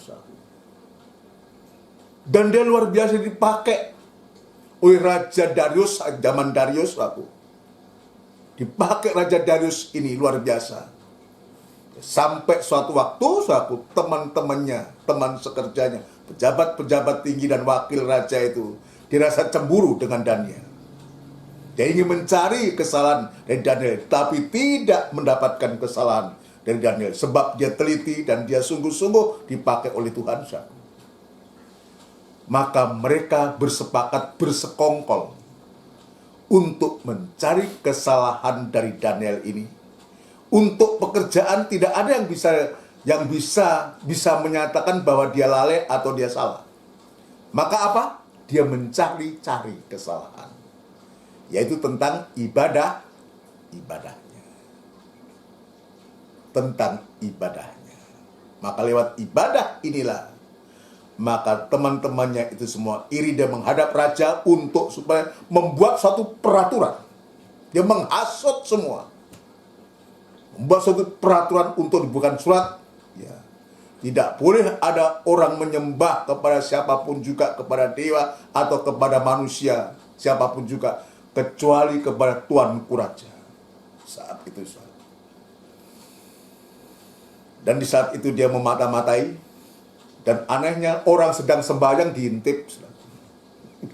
Dan dia luar biasa dipakai oleh Raja Darius, zaman Darius dipakai Raja Darius ini luar biasa. Sampai suatu waktu, teman-temannya, teman sekerjanya, pejabat-pejabat tinggi dan wakil raja itu dirasa cemburu dengan Daniel. Dia ingin mencari kesalahan dari Daniel, tapi tidak mendapatkan kesalahan dari Daniel. Sebab dia teliti dan dia sungguh-sungguh dipakai oleh Tuhan. Maka mereka bersepakat bersekongkol untuk mencari kesalahan dari Daniel ini. Untuk pekerjaan tidak ada yang bisa menyatakan bahwa dia lalai atau dia salah. Maka apa? Dia mencari-cari kesalahan, yaitu tentang ibadahnya. Tentang ibadahnya. Maka lewat ibadah inilah, maka teman-temannya itu semua iri dan menghadap raja untuk supaya membuat suatu peraturan. Dia menghasut semua. Membuat suatu peraturan untuk dibuatkan surat. Ya. Tidak boleh ada orang menyembah kepada siapapun juga, kepada dewa atau kepada manusia, siapapun juga, kecuali kepada Tuanku Raja. saat itu. Dan di saat itu dia memata-matai, dan anehnya orang sedang sembahyang diintip.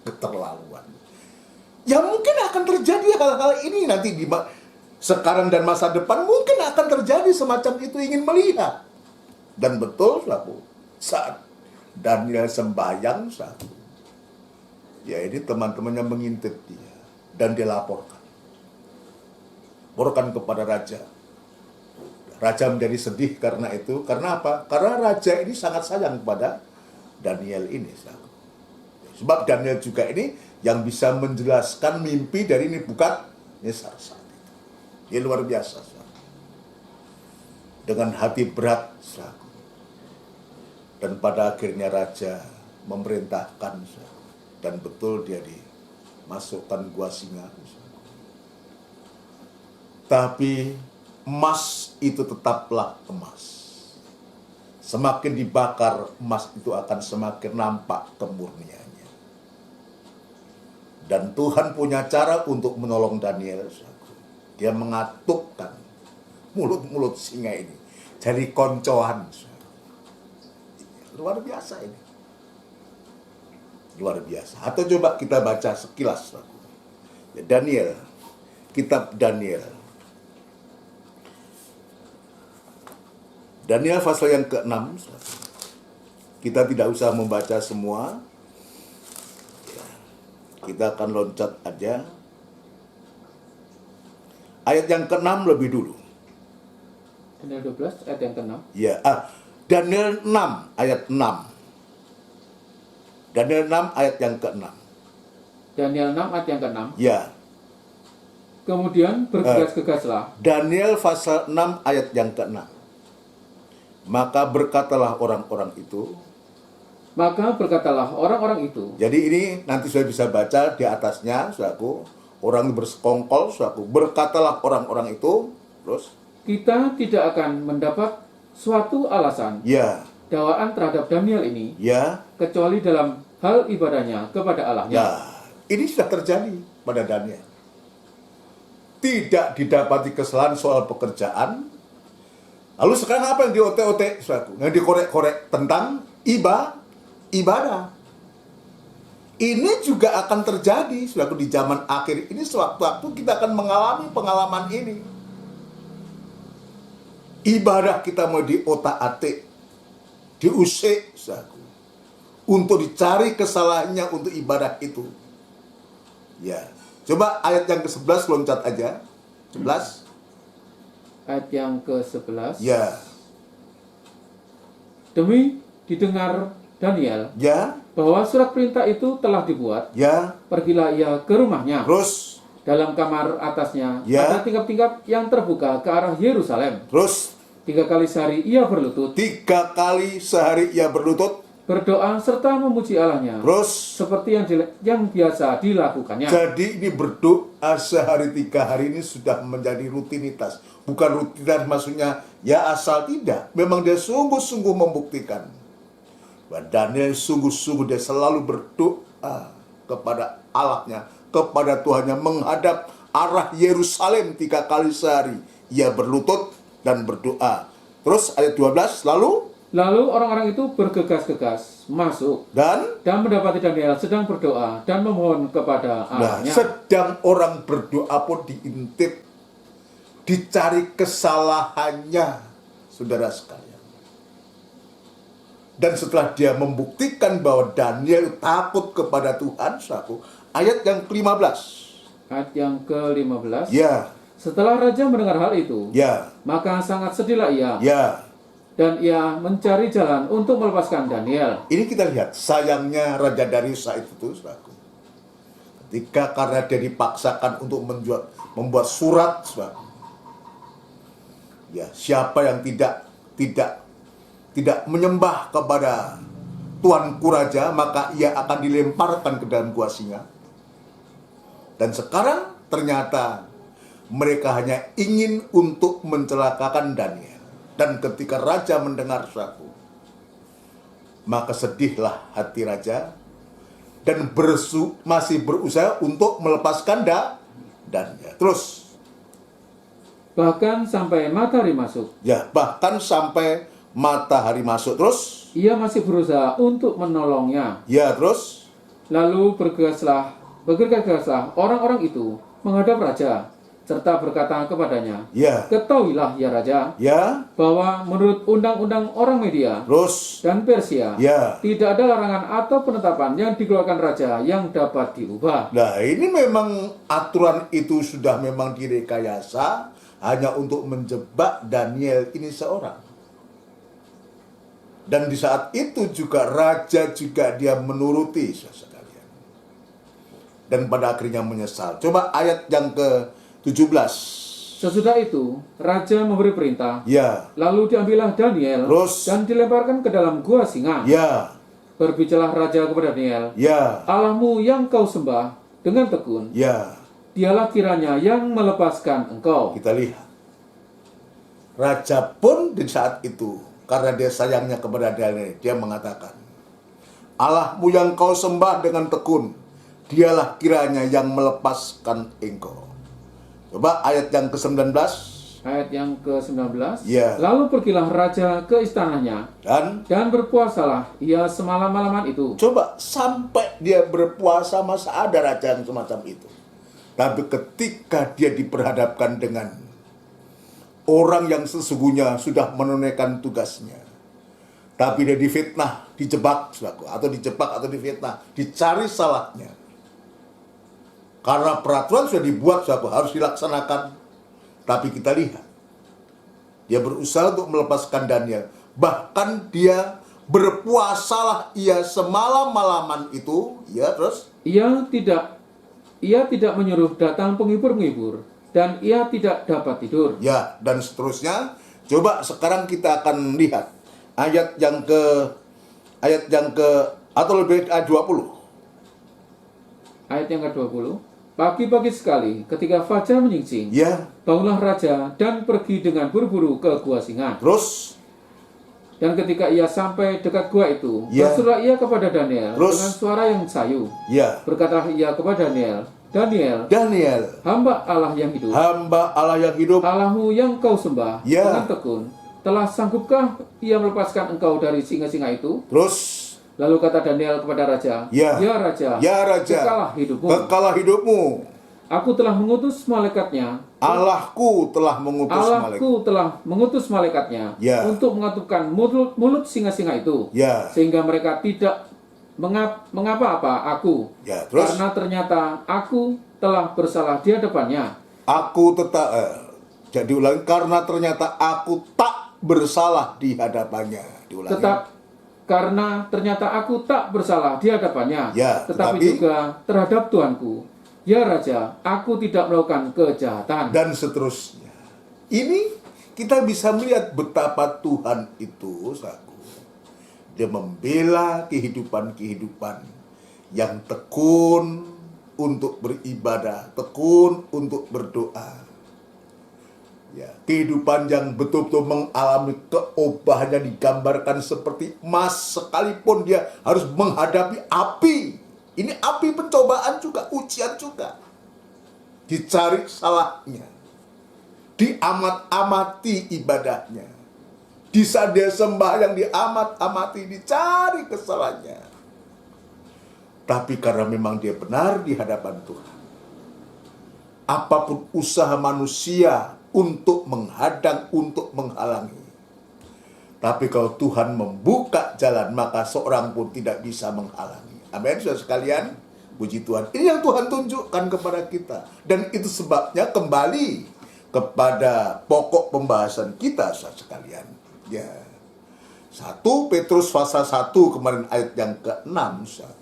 Keterlaluan. Ya mungkin akan terjadi hal-hal ini nanti di sekarang dan masa depan, mungkin akan terjadi semacam itu, ingin melihat. Dan betul, saudaraku, saat Daniel sembahyang, saudaraku, ya ini teman-temannya mengintip dia dan dilaporkan. Laporkan kepada raja. Raja menjadi sedih karena itu. Karena apa? Karena raja ini sangat sayang kepada Daniel ini, saudaraku. Sebab Daniel juga ini yang bisa menjelaskan mimpi dari Nebukadnezar saat itu. Dia luar biasa, saudaraku. Dengan hati berat, saudaraku. Dan pada akhirnya raja memerintahkan, saudaraku. Dan betul dia dimasukkan gua singa. Tapi emas itu tetaplah emas. Semakin dibakar, emas itu akan semakin nampak kemurniannya. Dan Tuhan punya cara untuk menolong Daniel. Dia mengatupkan mulut-mulut singa ini jadi koncoan. Luar biasa ini. Luar biasa. Atau coba kita baca sekilas. Daniel, kitab Daniel. Daniel pasal yang ke-6. Kita tidak usah membaca semua. Kita akan loncat aja. Ayat yang ke-6 lebih dulu. Daniel 12 ayat yang ke-6. Ya, Daniel 6 ayat 6. Daniel 6 ayat yang ke-6. Daniel 6 ayat yang ke-6. Ya. Kemudian bergegas-gegaslah. Daniel pasal 6 ayat yang ke-6. Maka berkatalah orang-orang itu. Maka berkatalah orang-orang itu. Jadi ini nanti saya bisa baca di atasnya, saudaraku. Orang bersekongkol, saudaraku. Berkatalah orang-orang itu. Terus. Kita tidak akan mendapat suatu alasan. Ya. Dakwaan terhadap Daniel ini. Ya. Kecuali dalam hal ibadahnya kepada Allahnya. Ya. Ini sudah terjadi pada Daniel. Tidak didapati kesalahan soal pekerjaan. Lalu sekarang apa yang diotek-otek, saudaraku? Yang dikorek-korek tentang ibadah. Ini juga akan terjadi, saudaraku, di zaman akhir ini. Sewaktu-waktu kita akan mengalami pengalaman ini. Ibadah kita mau diotak-atik, diusik, saudaraku, untuk dicari kesalahannya untuk ibadah itu. Ya, coba ayat yang ke-11 loncat aja. 11. Ayat yang ke-11. Ya. Demi didengar Daniel. Ya. Bahwa surat perintah itu telah dibuat. Ya. Pergilah ia ke rumahnya. Terus. Dalam kamar atasnya. Ya. Ada tingkap-tingkap yang terbuka ke arah Yerusalem. Terus. 3 kali sehari ia berlutut. 3 kali sehari ia berlutut. Berdoa serta memuji Allahnya. Terus. Seperti yang biasa dilakukannya. Jadi ini berdoa sehari 3 hari ini sudah menjadi rutinitas. Bukan rutinitas maksudnya ya asal, tidak. Memang dia sungguh-sungguh membuktikan. Bahwa Daniel sungguh-sungguh dia selalu berdoa kepada Allahnya, kepada Tuhannya, menghadap arah Yerusalem 3 kali sehari. Ia berlutut dan berdoa. Terus ayat 12, Lalu orang-orang itu bergegas-gegas masuk dan mendapati Daniel sedang berdoa dan memohon kepada Allahnya. Sedang orang berdoa pun diintip, dicari kesalahannya, saudara sekalian. Dan setelah dia membuktikan bahwa Daniel takut kepada Tuhan, ayat yang ke-15. Ayat yang ke-15. Ya. Setelah raja mendengar hal itu, ya, maka sangat sedihlah ia. Ya. Dan ia mencari jalan untuk melepaskan Daniel. Ini kita lihat, sayangnya Raja Darius saat itu, saudaraku. Ketika karena dia dipaksakan untuk membuat surat, saudaraku. Ya, siapa yang tidak menyembah kepada tuanku raja, maka ia akan dilemparkan ke dalam gua singa. Dan sekarang ternyata mereka hanya ingin untuk mencelakakan Daniel. Dan ketika raja mendengar suatu, maka sedihlah hati raja dan masih berusaha untuk melepaskan Daniel. Terus bahkan sampai matahari masuk. Ya, bahkan sampai matahari masuk. Terus? Ia masih berusaha untuk menolongnya. Ya, terus? Lalu bergegas-gaslah orang-orang itu menghadap raja, serta berkata kepadanya, Ya. "Ketahuilah ya raja, Ya. bahwa menurut undang-undang orang Media Terus? dan Persia, Ya. tidak ada larangan atau penetapan yang dikeluarkan raja yang dapat diubah." Nah, ini memang aturan itu sudah memang direkayasa hanya untuk menjebak Daniel ini seorang. Dan di saat itu juga raja juga dia menuruti sekalian. Dan pada akhirnya menyesal. Coba ayat yang ke-17. Sesudah itu, raja memberi perintah, Ya. lalu diambillah Daniel Terus? dan dilemparkan ke dalam gua singa. Ya. Berbicaralah raja kepada Daniel, Ya. "Allahmu yang kau sembah dengan tekun, Ya. dialah kiranya yang melepaskan engkau." Kita lihat. Raja pun di saat itu, karena dia sayangnya kepada Daniel, dia mengatakan, "Allahmu yang kau sembah dengan tekun, dialah kiranya yang melepaskan engkau." Coba ayat yang ke-19. Ayat yang ke-19. Ya. Lalu pergilah raja ke istananya, Dan berpuasalah ia semalam-malaman itu. coba sampai dia berpuasa, masa ada raja yang semacam itu. Tapi ketika dia diperhadapkan dengan orang yang sesungguhnya sudah menunaikan tugasnya, tapi dia difitnah, dijebak, atau difitnah, dicari salahnya. Karena peraturan sudah dibuat, harus dilaksanakan. Tapi kita lihat, dia berusaha untuk melepaskan Daniel. Bahkan dia berpuasalah ia semalam-malaman itu. Ya, terus? Ia tidak menyuruh datang penghibur-penghibur, dan ia tidak dapat tidur. Ya, dan seterusnya. Coba sekarang kita akan lihat ayat yang ke atau lebih ayat 20. Ayat yang ke-20. Pagi-pagi sekali, ketika fajar menyingsing, Ya, bangunlah raja dan pergi dengan buru-buru ke gua singa. terus? Dan ketika ia sampai dekat gua itu, Ya. berserulah ia kepada Daniel Terus? dengan suara yang sayu. Ya, Berkatalah ia kepada Daniel, "Daniel, Daniel, hamba Allah yang hidup, hamba Allah yang hidup. Allahmu yang kau sembah Ya. dengan tekun, telah sanggupkah ia melepaskan engkau dari singa-singa itu?" Terus? Lalu kata Daniel kepada raja, Ya. "Ya raja, Ya, raja, kekalah hidupmu. kekalah hidupmu. Aku telah mengutus malaikatnya, Allahku telah mengutus malaikat." Allahku telah mengutus malaikatnya Ya. untuk mengatupkan mulut singa-singa itu, Ya. sehingga mereka tidak mengapa-apa aku, Ya, terus? karena ternyata aku telah bersalah di hadapannya. Aku tetap jadi ulangi, karena ternyata aku tak bersalah di hadapannya. Diulangi. Karena ternyata aku tak bersalah di hadapannya, Ya, tetapi tetapi- juga terhadap Tuanku. Ya raja, aku tidak melakukan kejahatan. Dan seterusnya. Ini kita bisa melihat betapa Tuhan itu, dia membela kehidupan-kehidupan yang tekun untuk beribadah, tekun untuk berdoa. Ya, kehidupan yang betul-betul mengalami keobahannya digambarkan seperti emas, sekalipun dia harus menghadapi api. Ini api pencobaan juga, ujian juga. Dicari salahnya, diamat-amati ibadahnya. Di saat dia sembahyang diamat-amati, dicari kesalahannya. Tapi karena memang dia benar di hadapan Tuhan, apapun usaha manusia untuk menghadang, untuk menghalangi. Tapi kalau Tuhan membuka jalan, maka seorang pun tidak bisa menghalangi. Amin, saudara sekalian. Puji Tuhan. Ini yang Tuhan tunjukkan kepada kita. Dan itu sebabnya kembali kepada pokok pembahasan kita, saudara sekalian. Ya. 1 Petrus pasal 1 kemarin ayat yang ke-6, saudara.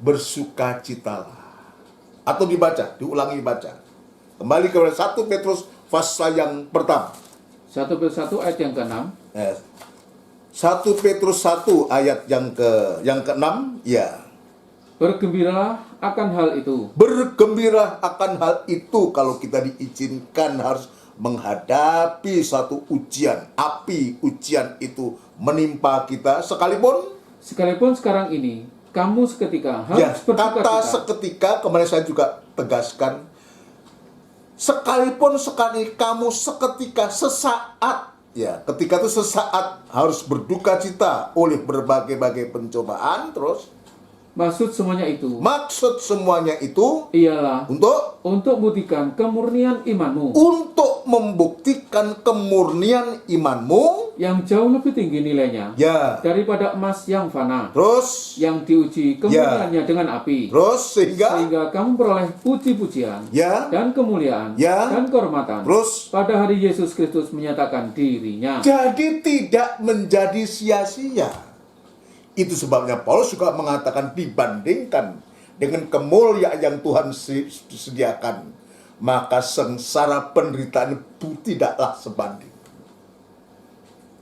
Bersukacitalah. Atau diulangi baca. Kembali kepada 1 Petrus pasal yang pertama. 1 Petrus 1 ayat yang ke-6. 1 Petrus 1 ayat yang ke-6, ya. Bergembiralah akan hal itu. Bergembira akan hal itu kalau kita diizinkan harus menghadapi satu ujian. Api ujian itu menimpa kita sekalipun sekarang ini kamu seketika ya, harus berduka kata cita. seketika kemarin saya juga tegaskan, Sekalipun sekali kamu seketika, sesaat, ya, ketika itu sesaat harus berduka cita oleh berbagai-bagai pencobaan, terus Maksud semuanya itu maksud semuanya itu ialah untuk membuktikan kemurnian imanmu membuktikan kemurnian imanmu, yang jauh lebih tinggi nilainya ya, daripada emas yang fana, terus, yang diuji kemurniannya dengan api, terus sehingga, kamu peroleh puji-pujian ya, dan kemuliaan ya, dan kehormatan terus, pada hari Yesus Kristus menyatakan dirinya. jadi tidak menjadi sia-sia. Itu sebabnya Paulus juga mengatakan dibandingkan dengan kemuliaan yang Tuhan sediakan, maka sengsara penderitaan itu tidaklah sebanding.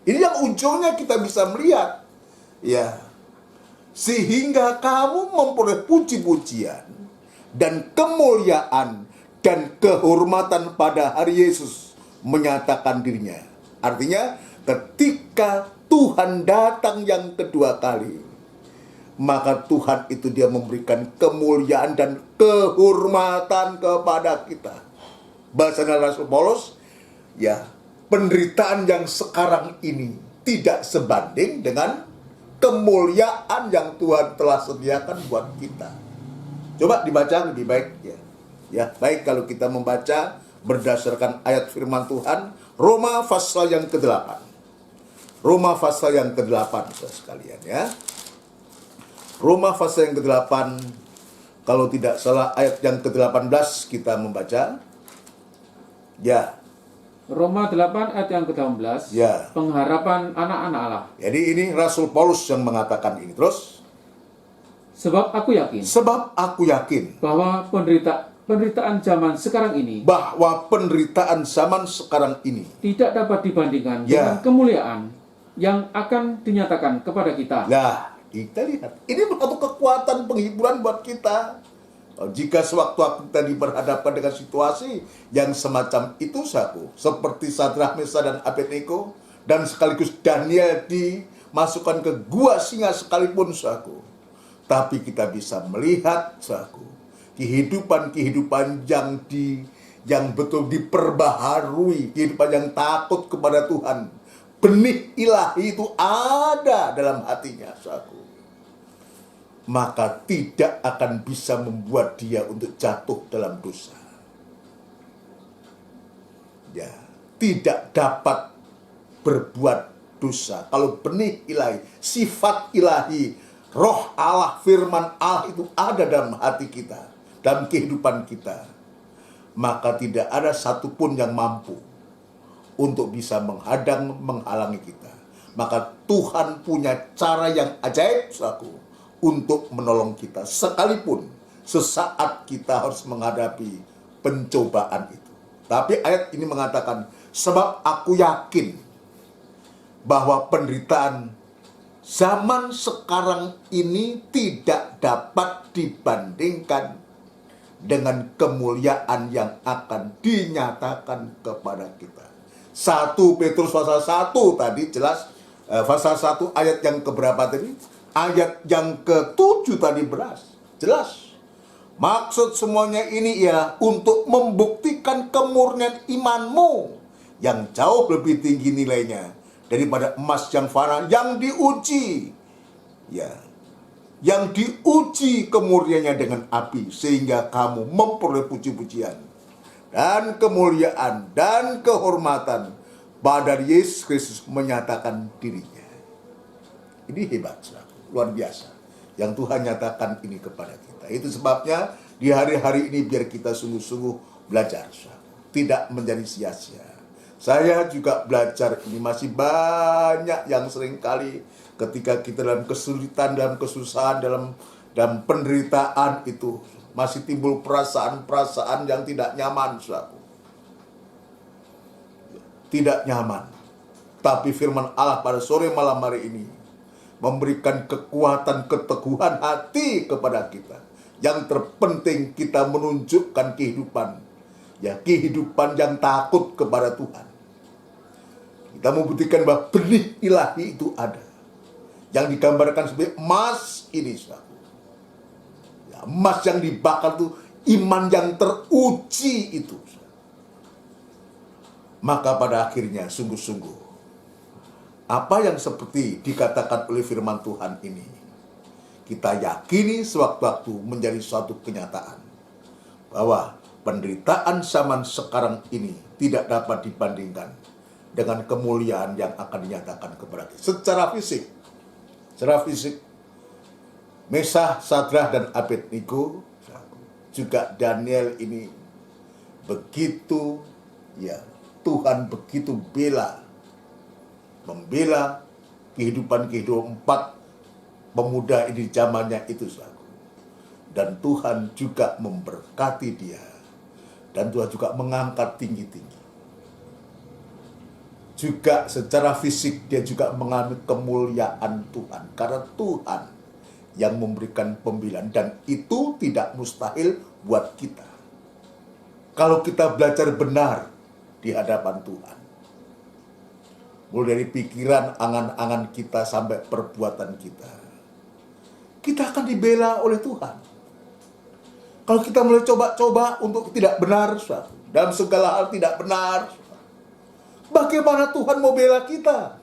Ini yang ujungnya kita bisa melihat, ya, sehingga kamu memperoleh puji-pujian dan kemuliaan dan kehormatan pada hari Yesus menyatakan dirinya. Artinya ketika Tuhan datang yang kedua kali, maka Tuhan itu dia memberikan kemuliaan dan kehormatan kepada kita. Bahasanya Rasul Paulus, ya, penderitaan yang sekarang ini tidak sebanding dengan kemuliaan yang Tuhan telah sediakan buat kita. Coba dibaca lebih baik, ya. Ya, baik kalau kita membaca berdasarkan ayat firman Tuhan, Roma pasal yang ke-8. Roma pasal yang ke-8, sekalian, ya. Roma pasal yang ke-8, kalau tidak salah ayat yang ke-18 kita membaca. Ya. Roma 8 ayat yang ke-18, Ya. pengharapan anak-anak Allah. Jadi ini Rasul Paulus yang mengatakan ini. Terus, Sebab aku yakin bahwa penderitaan zaman sekarang ini bahwa penderitaan zaman sekarang ini tidak dapat dibandingkan Ya. dengan kemuliaan yang akan dinyatakan kepada kita. Nah, kita lihat. Ini satu kekuatan penghiburan buat kita. Jika sewaktu kita berhadapan dengan situasi yang semacam itu, saku, seperti Sadrah, Mesah, dan Abednego, dan sekaligus Daniel dimasukkan ke gua singa sekalipun, saku. Tapi kita bisa melihat, saku, kehidupan yang betul diperbaharui, kehidupan yang takut kepada Tuhan. Benih ilahi itu ada dalam hatinya, saudaraku. Maka tidak akan bisa membuat dia untuk jatuh dalam dosa. Ya, tidak dapat berbuat dosa. Kalau benih ilahi, sifat ilahi, roh Allah, firman Allah itu ada dalam hati kita, dalam kehidupan kita, maka tidak ada satupun yang mampu untuk bisa menghalangi kita. Maka Tuhan punya cara yang ajaib, saudaraku, untuk menolong kita sekalipun sesaat kita harus menghadapi pencobaan itu. Tapi ayat ini mengatakan, sebab aku yakin bahwa penderitaan zaman sekarang ini tidak dapat dibandingkan dengan kemuliaan yang akan dinyatakan kepada kita. 1 Petrus pasal 1 tadi jelas, pasal 1 ayat yang keberapa tadi? Ayat yang ke-7 tadi jelas. Maksud semuanya ini ialah untuk membuktikan kemurnian imanmu yang jauh lebih tinggi nilainya daripada emas yang fana yang diuji. Ya. Yang diuji kemurniannya dengan api sehingga kamu memperoleh puji-pujian dan kemuliaan dan kehormatan pada Yesus Kristus menyatakan dirinya. Ini hebat, luar biasa yang Tuhan nyatakan ini kepada kita. Itu sebabnya di hari-hari ini biar kita sungguh-sungguh belajar, tidak menjadi sia-sia. Saya juga belajar ini, masih banyak yang seringkali ketika kita dalam kesulitan, dalam kesusahan, dalam penderitaan itu masih timbul perasaan-perasaan yang tidak nyaman, saudaraku. Tidak nyaman. Tapi firman Allah pada sore malam hari ini memberikan kekuatan, keteguhan hati kepada kita. Yang terpenting kita menunjukkan kehidupan. Ya, kehidupan yang takut kepada Tuhan. Kita membuktikan bahwa benih ilahi itu ada. Yang digambarkan sebagai emas ini, saudaraku. Emas yang dibakar itu iman yang teruji itu. Maka pada akhirnya sungguh-sungguh apa yang seperti dikatakan oleh firman Tuhan ini kita yakini sewaktu-waktu menjadi suatu kenyataan bahwa penderitaan zaman sekarang ini tidak dapat dibandingkan dengan kemuliaan yang akan dinyatakan kepada kita secara fisik. Secara fisik, Mesah, Sadrah, dan Abednego, juga Daniel ini begitu, ya, Tuhan begitu membela kehidupan 4 pemuda ini zamannya itu, saudara. Dan Tuhan juga memberkati dia, dan Tuhan juga mengangkat tinggi-tinggi. Juga secara fisik dia juga mengalami kemuliaan Tuhan, karena Tuhan yang memberikan pembelaan, dan itu tidak mustahil buat kita kalau kita belajar benar di hadapan Tuhan. Mulai dari pikiran, angan-angan kita sampai perbuatan kita, kita akan dibela oleh Tuhan. Kalau kita mulai coba-coba untuk tidak benar, dalam segala hal tidak benar, bagaimana Tuhan mau bela kita?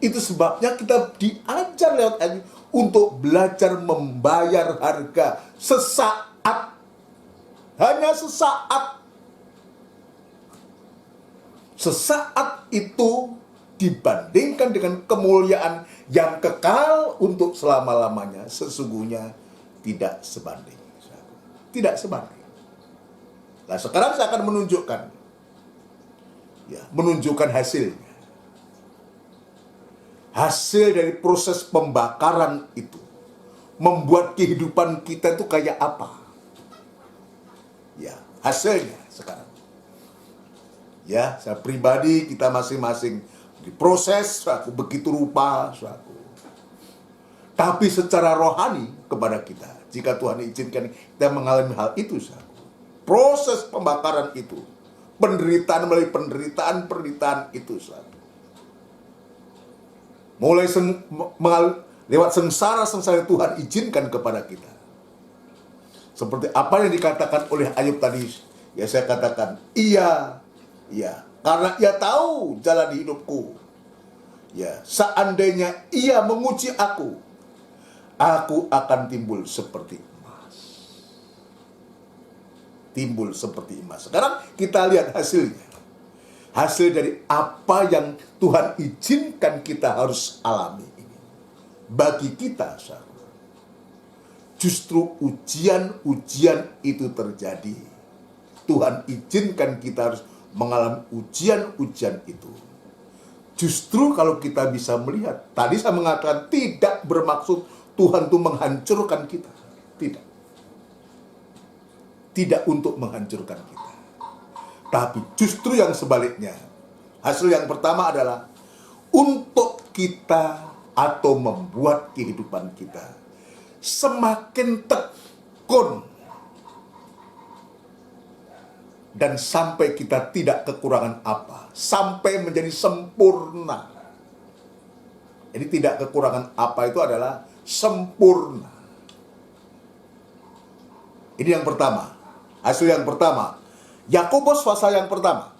Itu sebabnya kita diajar lewat ayat untuk belajar membayar harga sesaat. Hanya sesaat. Sesaat itu dibandingkan dengan kemuliaan yang kekal untuk selama-lamanya, sesungguhnya tidak sebanding. Tidak sebanding. Nah, sekarang saya akan menunjukkan hasilnya. Hasil dari proses pembakaran itu membuat kehidupan kita itu kayak apa? Ya, hasilnya sekarang. Ya, saya pribadi, kita masing-masing diproses begitu rupa, tapi secara rohani kepada kita, jika Tuhan izinkan kita mengalami hal itu, proses pembakaran itu, penderitaan melalui penderitaan itu, mulai lewat sengsara-sengsara Tuhan izinkan kepada kita. Seperti apa yang dikatakan oleh Ayub tadi, ya saya katakan, iya, karena ia tahu jalan hidupku. Ya, seandainya ia menguji aku akan timbul seperti emas. Timbul seperti emas. Sekarang kita lihat hasilnya. Hasil dari apa yang Tuhan izinkan kita harus alami ini. Bagi kita, justru ujian-ujian itu terjadi. Tuhan izinkan kita harus mengalami ujian-ujian itu. Justru kalau kita bisa melihat, tadi saya mengatakan tidak bermaksud Tuhan itu menghancurkan kita. Tidak. Tidak untuk menghancurkan kita. Tapi justru yang sebaliknya. Hasil yang pertama adalah untuk kita atau membuat kehidupan kita semakin tekun. Dan sampai kita tidak kekurangan apa. Sampai menjadi sempurna. Jadi tidak kekurangan apa itu adalah sempurna. Ini yang pertama. Hasil yang pertama. Yakobus pasal yang pertama.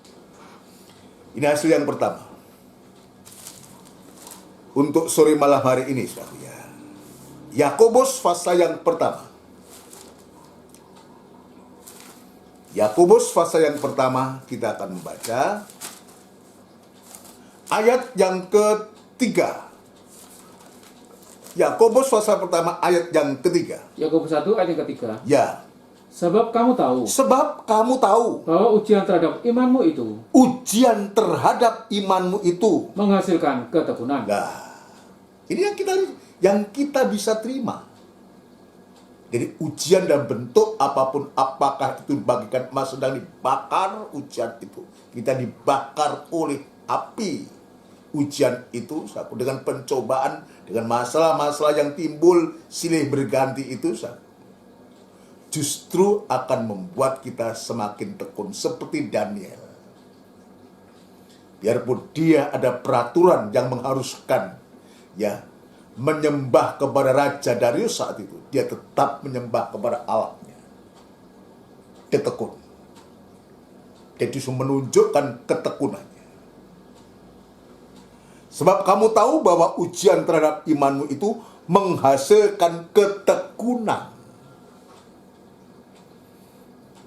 Ini hasil yang pertama. Untuk sore malam hari ini, saudara. Yakobus pasal yang pertama. Yakobus pasal yang pertama kita akan membaca ayat yang ketiga. Yakobus pasal pertama ayat yang ketiga. Yakobus 1 ayat yang ketiga. Ya. Sebab kamu tahu bahwa ujian terhadap imanmu itu menghasilkan ketekunan. Nah, ini yang kita bisa terima. Jadi ujian dan bentuk apapun, apakah itu bagikan emas sedang dibakar, ujian itu kita dibakar oleh api. Ujian itu dengan pencobaan, dengan masalah-masalah yang timbul silih berganti itu justru akan membuat kita semakin tekun seperti Daniel. Biarpun dia ada peraturan yang mengharuskan menyembah kepada Raja Darius saat itu, dia tetap menyembah kepada Allahnya. Dia tekun. Jadi menunjukkan ketekunannya. Sebab kamu tahu bahwa ujian terhadap imanmu itu menghasilkan ketekunan.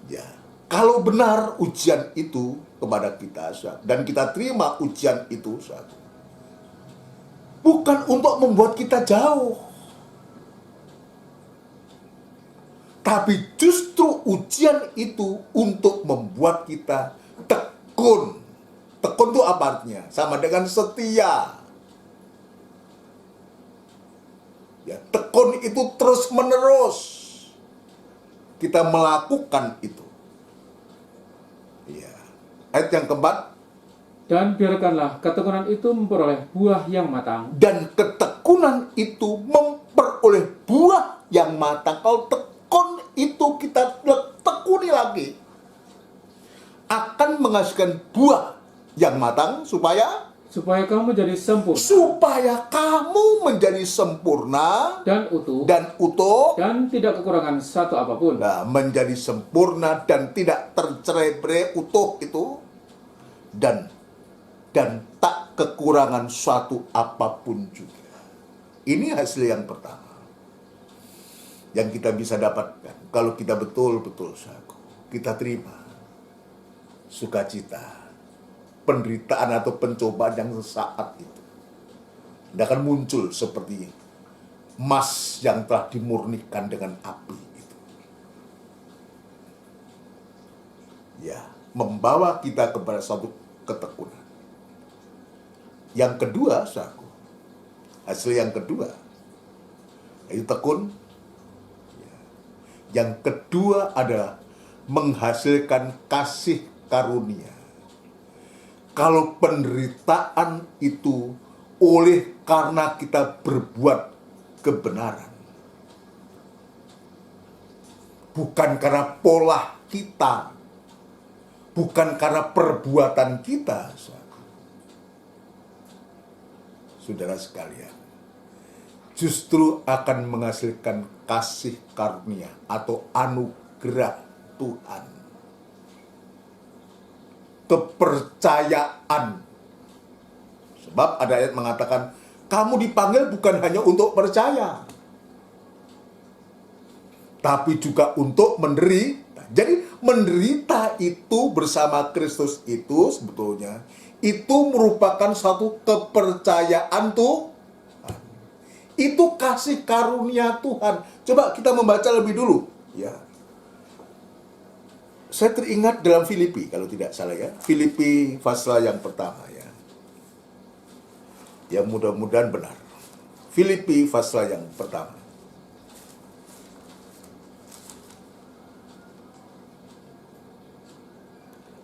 Ya, kalau benar ujian itu kepada kita, dan kita terima ujian itu, bukan untuk membuat kita jauh, tapi justru ujian itu untuk membuat kita tekun. Tekun itu apa artinya? Sama dengan setia. Ya, tekun itu terus menerus kita melakukan itu. Ya. Ayat yang keempat. Dan biarkanlah ketekunan itu memperoleh buah yang matang. Dan ketekunan itu memperoleh buah yang matang. Kalau tekun itu kita tekuni lagi, akan menghasilkan buah yang matang supaya kamu menjadi sempurna. Supaya kamu menjadi sempurna dan utuh. Dan tidak kekurangan satu apapun. Nah, menjadi sempurna dan tidak tercerai-berai, utuh itu. Dan tak kekurangan suatu apapun juga. Ini hasil yang pertama yang kita bisa dapatkan kalau kita betul-betul kita terima sukacita, penderitaan atau pencobaan yang sesaat itu. Tidak akan muncul seperti emas yang telah dimurnikan dengan api itu. Ya, membawa kita kepada suatu ketekunan. Yang kedua, hasil yang kedua, itu tekun. Yang kedua adalah menghasilkan kasih karunia. Kalau penderitaan itu oleh karena kita berbuat kebenaran, bukan karena pola kita, bukan karena perbuatan kita, saudara sekalian, justru akan menghasilkan kasih karunia atau anugerah Tuhan. Kepercayaan. Sebab ada ayat mengatakan, kamu dipanggil bukan hanya untuk percaya, tapi juga untuk menderita. Jadi menderita itu bersama Kristus itu sebetulnya itu merupakan satu kepercayaan Tuhan. Itu kasih karunia Tuhan. Coba kita membaca lebih dulu. Ya. Saya teringat dalam Filipi, kalau tidak salah ya. Filipi pasal yang pertama ya. Ya mudah-mudahan benar. Filipi pasal yang pertama.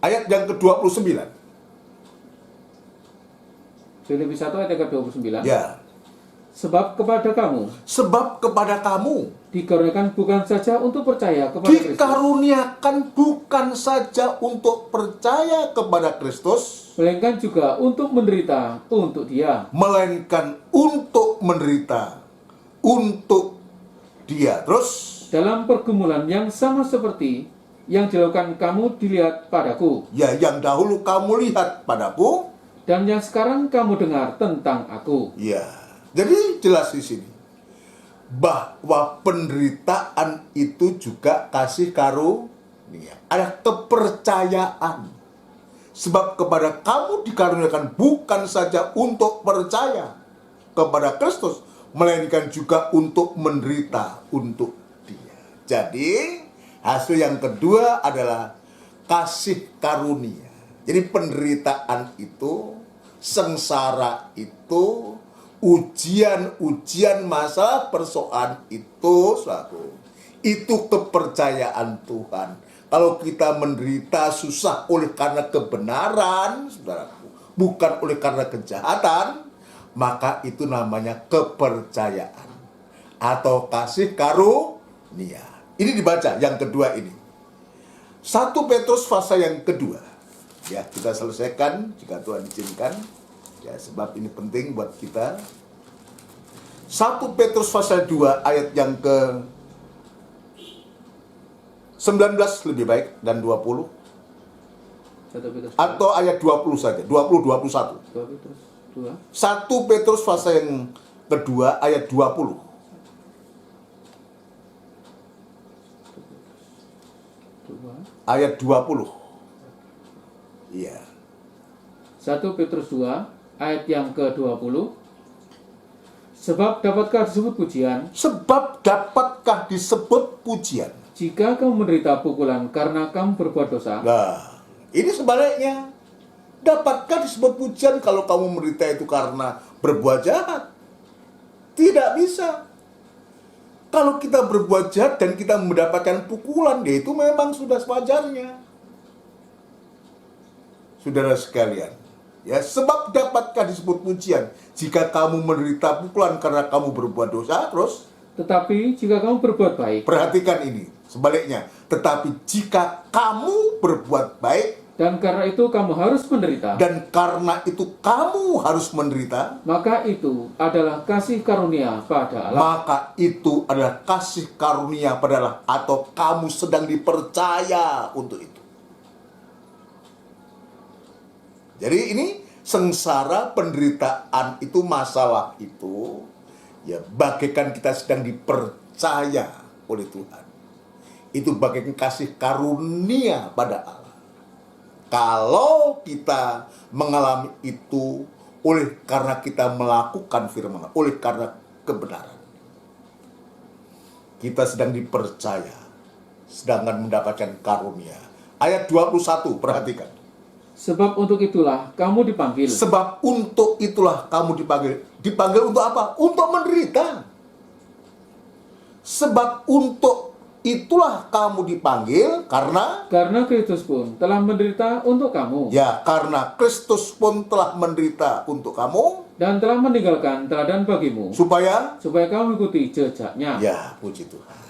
Ayat yang ke-29. Filipi 1 ayat ke-29. Ya. Sebab kepada kamu dikaruniakan bukan saja untuk percaya kepada Kristus. Dikaruniakan bukan saja untuk percaya kepada Kristus, melainkan juga untuk menderita untuk Dia. Melainkan untuk menderita untuk Dia. Terus dalam pergumulan yang sama seperti yang dilakukan kamu dilihat padaku. Ya, yang dahulu kamu lihat padaku dan yang sekarang kamu dengar tentang aku. Ya. Jadi jelas di sini bahwa penderitaan itu juga kasih karunia. Ada kepercayaan. Sebab kepada kamu dikaruniakan bukan saja untuk percaya kepada Kristus, melainkan juga untuk menderita untuk Dia. Jadi hasil yang kedua adalah kasih karunia. Jadi penderitaan itu, sengsara itu, ujian-ujian, masalah, persoalan itu kepercayaan Tuhan. Kalau kita menderita susah oleh karena kebenaran, saudaraku, bukan oleh karena kejahatan, maka itu namanya kepercayaan atau kasih karunia. Ini dibaca yang kedua ini. 1 Petrus pasal yang kedua. Ya, kita selesaikan jika Tuhan izinkan. Ya, sebab ini penting buat kita. 1 Petrus pasal 2 ayat yang ke 19 lebih baik dan 20. 1 Petrus 2. Atau ayat 20 saja, 20-21. 2 Petrus 2. 1 Petrus pasal yang kedua ayat 20. 2. Ayat 20. Iya. 1 Petrus 2 ayat yang ke-20. Sebab dapatkah disebut pujian Sebab dapatkah disebut pujian? jika kamu menderita pukulan karena kamu berbuat dosa? Nah, ini sebaliknya. Dapatkah disebut pujian kalau kamu menderita itu karena berbuat jahat? Tidak bisa. Kalau kita berbuat jahat dan kita mendapatkan pukulan, ya itu memang sudah sewajarnya. Saudara sekalian, ya, sebab dapatkah disebut pujian jika kamu menderita pukulan karena kamu berbuat dosa? Terus Tetapi jika kamu berbuat baik perhatikan ini, sebaliknya. Tetapi jika kamu berbuat baik dan karena itu kamu harus menderita, dan karena itu kamu harus menderita, maka itu adalah kasih karunia pada Allah. maka itu adalah kasih karunia pada Allah, atau kamu sedang dipercaya untuk itu. Jadi ini sengsara, penderitaan itu, masalah itu, ya bagaikan kita sedang dipercaya oleh Tuhan. Itu bagaikan kasih karunia pada Allah. Kalau kita mengalami itu karena kita melakukan firman, oleh karena kebenaran, kita sedang dipercaya, sedangkan mendapatkan karunia. Ayat 21, perhatikan. Sebab untuk itulah kamu dipanggil. Sebab untuk itulah kamu dipanggil. Dipanggil untuk apa? Untuk menderita. Sebab untuk itulah kamu dipanggil karena Kristus pun telah menderita untuk kamu. ya, karena Kristus pun telah menderita untuk kamu Dan telah meninggalkan teladan bagimu. supaya Kamu ikuti jejaknya. ya, puji Tuhan.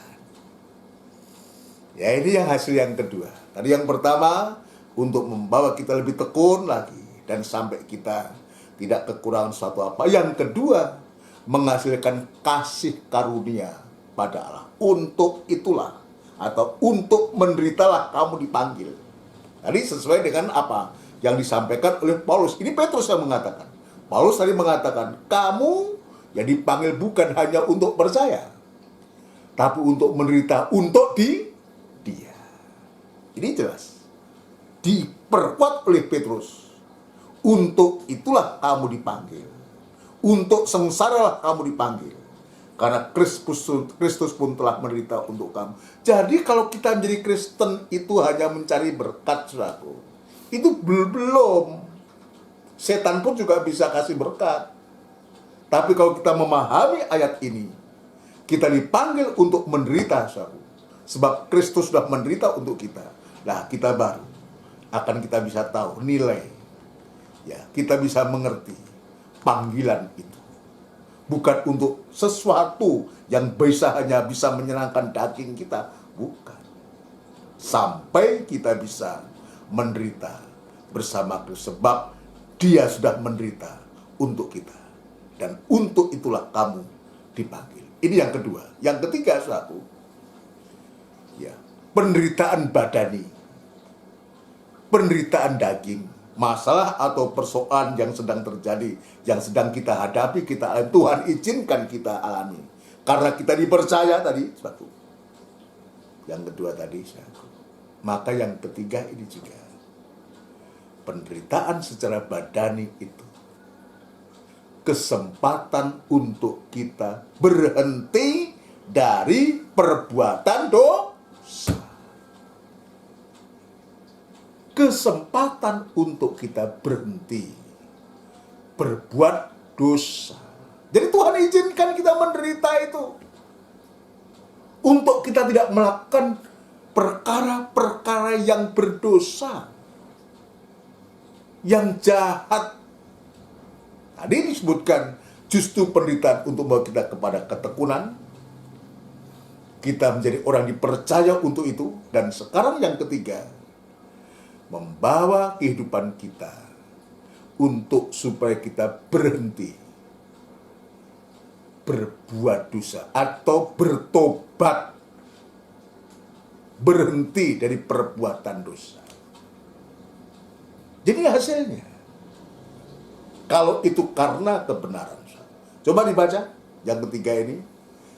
Ya, ini yang hasil yang kedua. Tadi yang pertama untuk membawa kita lebih tekun lagi dan sampai kita tidak kekurangan suatu apa. Yang kedua, menghasilkan kasih karunia pada Allah. Untuk itulah, atau untuk menderitalah kamu dipanggil. Tadi sesuai dengan apa yang disampaikan oleh Paulus. Ini Petrus yang mengatakan. Paulus tadi mengatakan, kamu ya dipanggil bukan hanya untuk percaya, tapi untuk menderita untuk dia. Ini jelas. Diperkuat oleh Petrus. Untuk itulah kamu dipanggil. Untuk sengsaralah kamu dipanggil. Karena Kristus pun telah menderita untuk kamu. Jadi kalau kita menjadi Kristen itu hanya mencari berkat, saudaraku, itu belum. Setan pun juga bisa kasih berkat. Tapi kalau kita memahami ayat ini, kita dipanggil untuk menderita, saudaraku. Sebab Kristus sudah menderita untuk kita. Nah, kita baru akan kita bisa tahu nilai. Ya, kita bisa mengerti panggilan itu. Bukan untuk sesuatu yang hanya bisa menyenangkan daging kita. Bukan. Sampai kita bisa menderita bersama Kristus. Sebab dia sudah menderita untuk kita. Dan untuk itulah kamu dipanggil. Ini yang kedua. Yang ketiga, saudaraku, ya, penderitaan badani. Penderitaan daging. Masalah atau persoalan yang sedang terjadi, yang sedang kita hadapi, Tuhan izinkan kita alami. Karena kita dipercaya tadi, satu. Yang kedua tadi, satu. Maka yang ketiga ini juga. Penderitaan secara badani itu kesempatan untuk kita berhenti dari perbuatan dosa. Kesempatan untuk kita berhenti berbuat dosa. Jadi Tuhan izinkan kita menderita itu untuk kita tidak melakukan perkara-perkara yang berdosa, yang jahat. Tadi disebutkan justru penderitaan untuk membawa kita kepada ketekunan. Kita menjadi orang dipercaya untuk itu. Dan sekarang yang ketiga, membawa kehidupan kita untuk supaya kita berhenti berbuat dosa atau bertobat, berhenti dari perbuatan dosa. Jadi hasilnya, kalau itu karena kebenaran. Coba dibaca yang ketiga ini.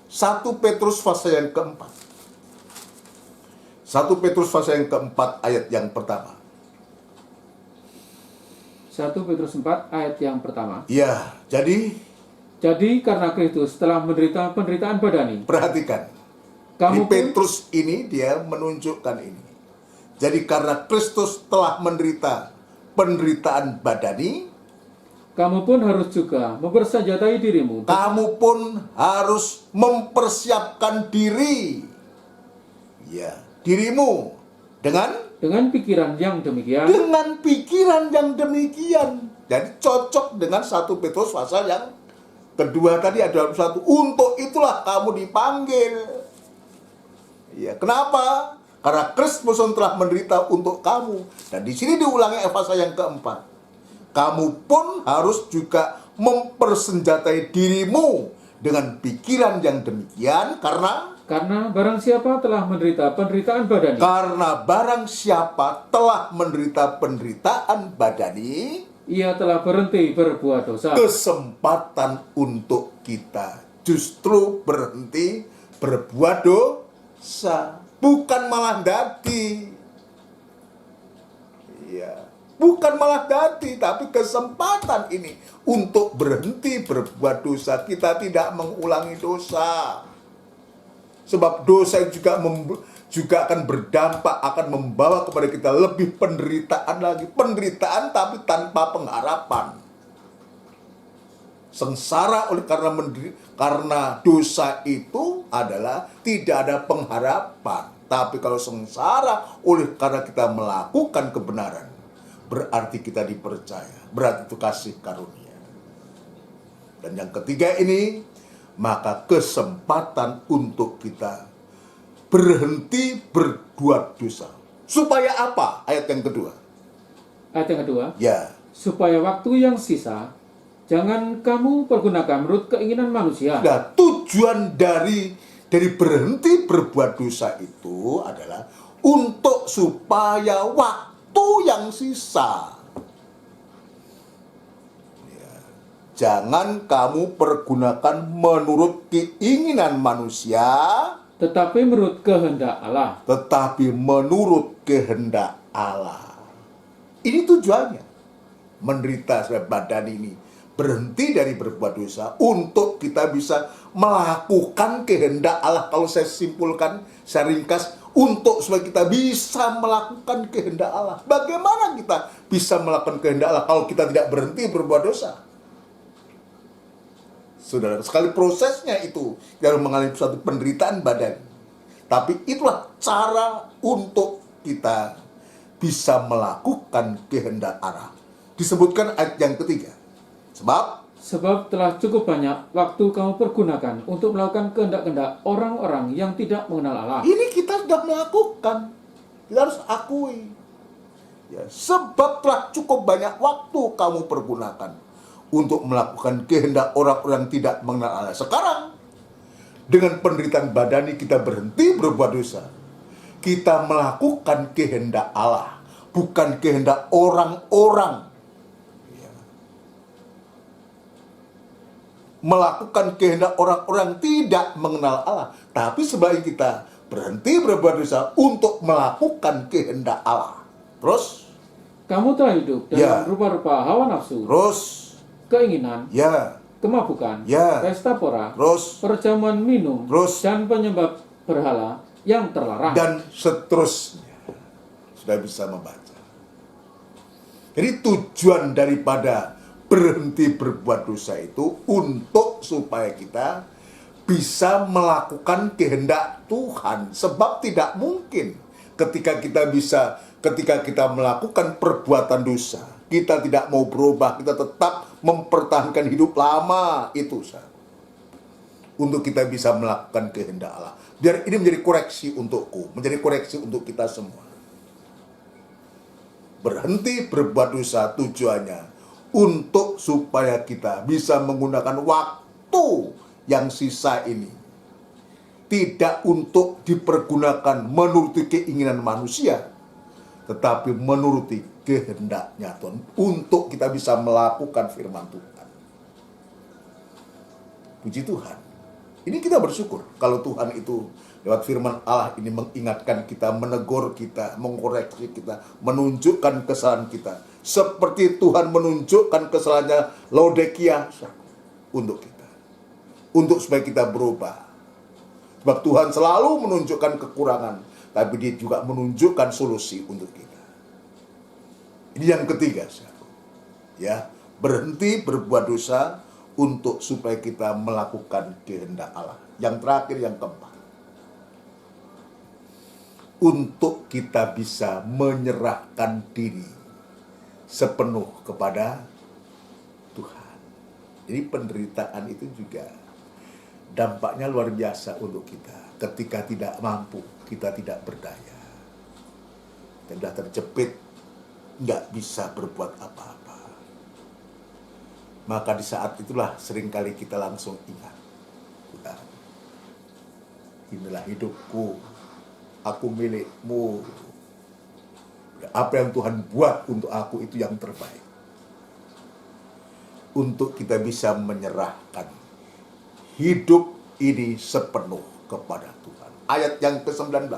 1 Petrus pasal yang keempat. 1 Petrus pasal yang keempat ayat yang pertama. 1 Petrus 4 ayat yang pertama. Ya, Jadi karena Kristus telah menderita penderitaan badani. perhatikan. Di Kamu pun, Petrus ini dia menunjukkan ini. Jadi karena Kristus telah menderita penderitaan badani, kamu pun harus juga mempersenjatai dirimu. kamu pun harus mempersiapkan diri. Ya, dirimu Dengan pikiran yang demikian. dengan pikiran yang demikian. Jadi cocok dengan 1 Petrus pasal yang kedua tadi ada satu. Untuk itulah kamu dipanggil. Ya, kenapa? Karena Kristus telah menderita untuk kamu. Dan di sini diulangi pasal yang keempat. Kamu pun harus juga mempersenjatai dirimu dengan pikiran yang demikian Karena barang siapa telah menderita penderitaan badani. karena barang siapa telah menderita penderitaan badani, Ia telah berhenti berbuat dosa. kesempatan untuk kita justru berhenti berbuat dosa, bukan malah dadi. Ya, bukan malah dadi, tapi kesempatan ini untuk berhenti berbuat dosa. Kita tidak mengulangi dosa. Sebab dosa juga akan berdampak, akan membawa kepada kita lebih penderitaan lagi. Penderitaan tapi tanpa pengharapan. Sengsara karena dosa itu adalah tidak ada pengharapan. Tapi kalau sengsara karena kita melakukan kebenaran, berarti kita dipercaya, berarti itu kasih karunia. Dan yang ketiga ini, maka kesempatan untuk kita berhenti berbuat dosa. Supaya apa? Ayat yang kedua. Ayat yang kedua. Ya, Supaya waktu yang sisa jangan kamu pergunakan menurut keinginan manusia. nah, tujuan dari berhenti berbuat dosa itu adalah untuk supaya waktu yang sisa. Ya, jangan kamu pergunakan menurut keinginan manusia, Tetapi menurut kehendak Allah. tetapi menurut kehendak Allah. Ini tujuannya. Menderita sebab badan ini berhenti dari berbuat dosa untuk kita bisa melakukan kehendak Allah. Kalau saya simpulkan, saya ringkas, untuk supaya kita bisa melakukan kehendak Allah. Bagaimana kita bisa melakukan kehendak Allah kalau kita tidak berhenti berbuat dosa? Saudara, sekali prosesnya itu yang mengalami suatu penderitaan badan. Tapi itulah cara untuk kita bisa melakukan kehendak Allah. Disebutkan ayat yang ketiga. Sebab telah cukup banyak waktu kamu pergunakan untuk melakukan kehendak-kehendak orang-orang yang tidak mengenal Allah. ini kita sudah melakukan. Kita harus akui. Ya, sebab telah cukup banyak waktu kamu pergunakan untuk melakukan kehendak orang-orang tidak mengenal Allah. Sekarang, dengan penderitaan badani kita berhenti berbuat dosa. Kita melakukan kehendak Allah, bukan kehendak orang-orang. Ya. Melakukan kehendak orang-orang tidak mengenal Allah. Tapi sebaliknya kita berhenti berbuat dosa untuk melakukan kehendak Allah. Terus? Kamu telah hidup dalam rupa-rupa hawa nafsu. Terus? Keinginan, kemabukan, pesta pora, perjamuan minum, dan penyembah berhala yang terlarang. Dan seterusnya. Sudah bisa membaca. Jadi tujuan daripada berhenti berbuat dosa itu untuk supaya kita bisa melakukan kehendak Tuhan. Sebab tidak mungkin ketika kita melakukan perbuatan dosa, kita tidak mau berubah, kita tetap mempertahankan hidup lama itu, untuk kita bisa melakukan kehendak Allah. Biar ini menjadi koreksi untukku, menjadi koreksi untuk kita semua. Berhenti berbuat dosa tujuannya untuk supaya kita bisa menggunakan waktu yang sisa ini tidak untuk dipergunakan menuruti keinginan manusia, tetapi menuruti kehendaknya Tuhan, untuk kita bisa melakukan firman Tuhan. Puji Tuhan. Ini kita bersyukur kalau Tuhan itu lewat firman Allah ini mengingatkan kita, menegur kita, mengkoreksi kita, menunjukkan kesalahan kita. Seperti Tuhan menunjukkan kesalahannya Laodikia untuk kita. Untuk supaya kita berubah. Sebab Tuhan selalu menunjukkan kekurangan, tapi Dia juga menunjukkan solusi untuk kita. Ini yang ketiga, ya, berhenti berbuat dosa untuk supaya kita melakukan kehendak Allah. Yang terakhir, yang keempat, untuk kita bisa menyerahkan diri sepenuh kepada Tuhan. Jadi penderitaan itu juga dampaknya luar biasa untuk kita. Ketika tidak mampu, kita tidak berdaya, kita sudah terjepit, nggak bisa berbuat apa-apa. Maka di saat itulah seringkali kita langsung ingat, Tuhan, inilah hidupku, aku milikmu. Apa yang Tuhan buat untuk aku itu yang terbaik. Untuk kita bisa menyerahkan hidup ini sepenuh kepada Tuhan. Ayat yang ke-19. 1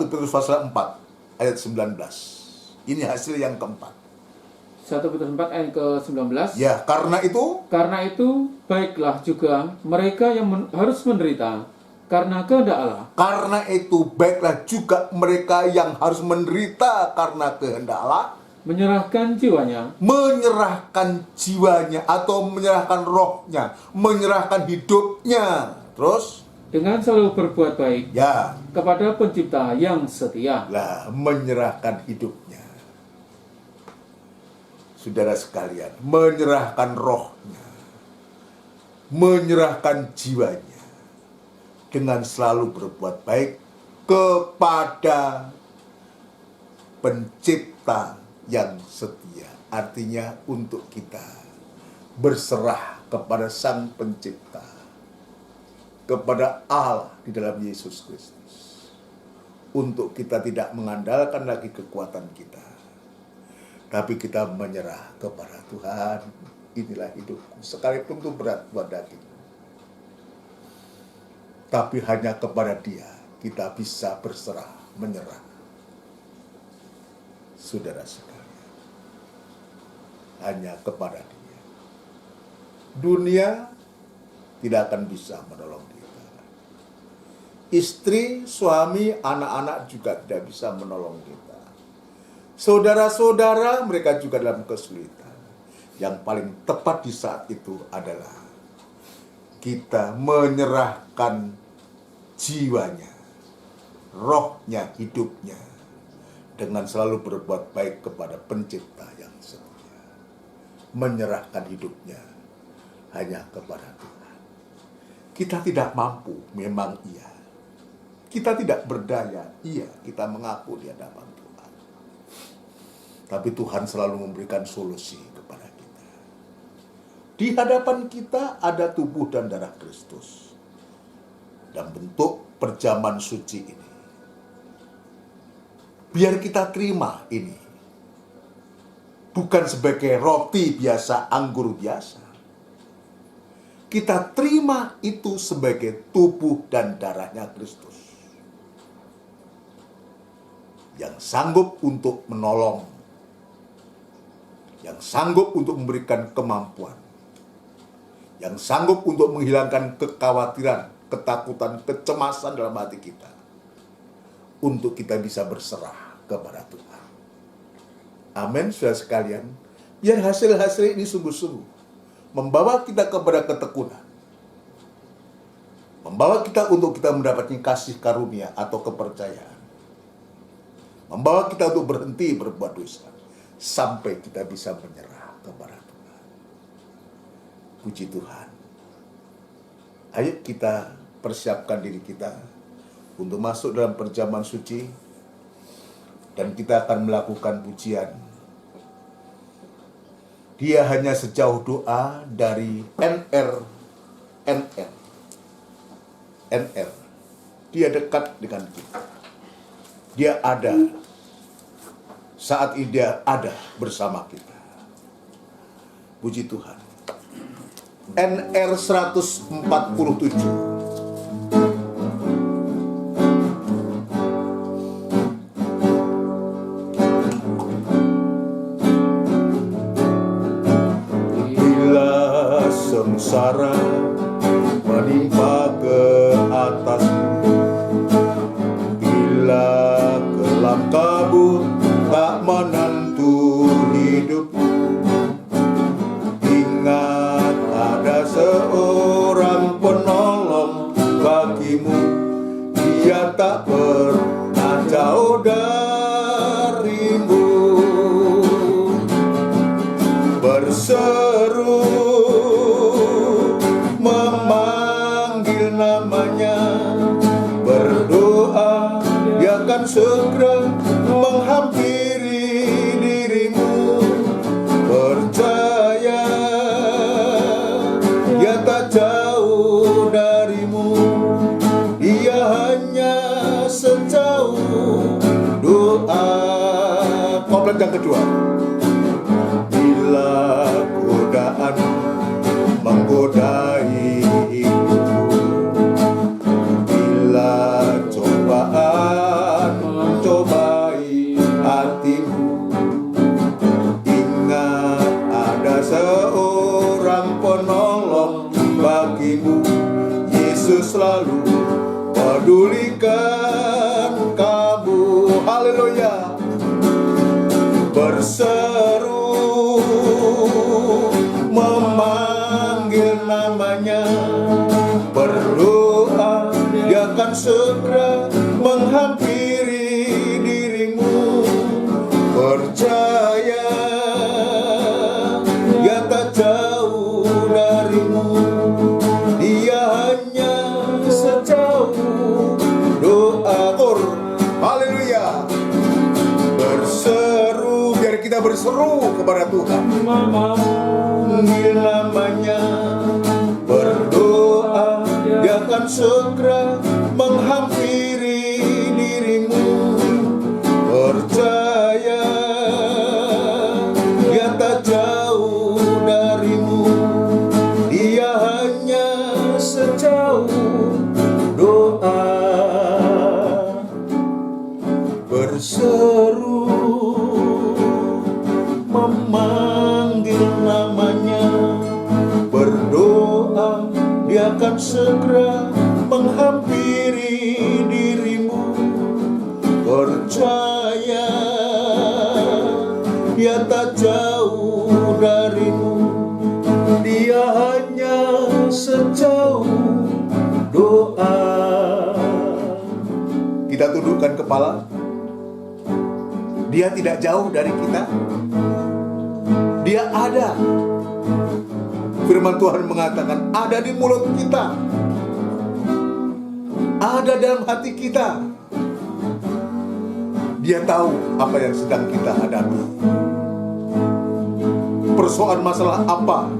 Petrus pasal 4 ayat 19. Ini hasil yang keempat. 1 Petrus 4 ayat ke-19. Ya, karena itu baiklah juga mereka yang harus menderita karena kehendak Allah. Karena itu baiklah juga mereka yang harus menderita karena kehendak Allah, Menyerahkan jiwanya atau menyerahkan rohnya, menyerahkan hidupnya. Terus dengan selalu berbuat baik ya, kepada Pencipta yang setia. lah, menyerahkan hidupnya. Saudara sekalian, menyerahkan rohnya, menyerahkan jiwanya, dengan selalu berbuat baik kepada Pencipta yang setia. Artinya untuk kita berserah kepada Sang Pencipta, kepada Allah di dalam Yesus Kristus. Untuk kita tidak mengandalkan lagi kekuatan kita, tapi kita menyerah kepada Tuhan. Inilah hidupku, sekalipun itu berat buat daging, tapi hanya kepada Dia kita bisa berserah, menyerah. Saudara sekalian, hanya kepada Dia. Dunia tidak akan bisa menolong kita. Istri, suami, anak-anak juga tidak bisa menolong kita. Saudara-saudara mereka juga dalam kesulitan. Yang paling tepat di saat itu adalah kita menyerahkan jiwanya, rohnya, hidupnya, dengan selalu berbuat baik kepada Pencipta yang setia. Menyerahkan hidupnya hanya kepada Tuhan. Kita tidak mampu, memang iya. Kita tidak berdaya, iya, kita mengaku di hadapan Tuhan. Tapi Tuhan selalu memberikan solusi kepada kita. Di hadapan kita ada tubuh dan darah Kristus. Dan bentuk perjamuan suci ini. Biar kita terima ini. Bukan sebagai roti biasa, anggur biasa. Kita terima itu sebagai tubuh dan darahnya Kristus. Yang sanggup untuk menolong. Yang sanggup untuk memberikan kemampuan. Yang sanggup untuk menghilangkan kekhawatiran, ketakutan, kecemasan dalam hati kita. Untuk kita bisa berserah kepada Tuhan. Amin, saudara sekalian. Biar hasil-hasil ini sungguh-sungguh membawa kita kepada ketekunan. Membawa kita untuk kita mendapatkan kasih karunia atau kepercayaan. Membawa kita untuk berhenti berbuat dosa. Sampai kita bisa menyerah kepada Tuhan. Puji Tuhan. Ayo kita persiapkan diri kita untuk masuk dalam perjamuan suci. Dan kita akan melakukan pujian. Dia hanya sejauh doa dari NR. Dia dekat dengan kita. Dia ada saat ini Dia ada bersama kita. Puji Tuhan. NR 147. Sengsara menimpa ke atasmu, bila kelam kabut tak menentu hidupmu, ingat ada seorang penolong bagimu, Dia tak pernah jauh darimu. Berseru memanggil namanya, berdoa, Dia akan segera menghampiri dirimu. Percaya, Dia tak jauh darimu, Dia hanya sejauh doa. Komplit yang kedua. Bila godaan menggodai hidupmu, bila cobaan mencobai hatimu, ingat ada seorang penolong bagimu. Yesus selalu pedulikan kamu. Haleluya. Berseru memanggil namanya, berdoa, Dia akan segera menghampiri dirimu. Percaya, Dia tak jauh darimu, Dia hanya sejauh doa. Haleluya. Berseru, biar kita berseru kepada Tuhan. Memanggil namanya, berdoa, Dia akan segera menghampiri dirimu. Percaya, Dia tak jauh darimu, Dia hanya sejauh doa. Berseru memanggil namanya, berdoa, Dia akan segera menghampiri dirimu. Percaya, Dia tak jauh darimu, Dia hanya sejauh doa. Kita tundukkan kepala. Dia tidak jauh dari kita, Dia ada. Firman Tuhan mengatakan ada di mulut kita, ada dalam hati kita. Dia tahu apa yang sedang kita hadapi, persoalan masalah apa.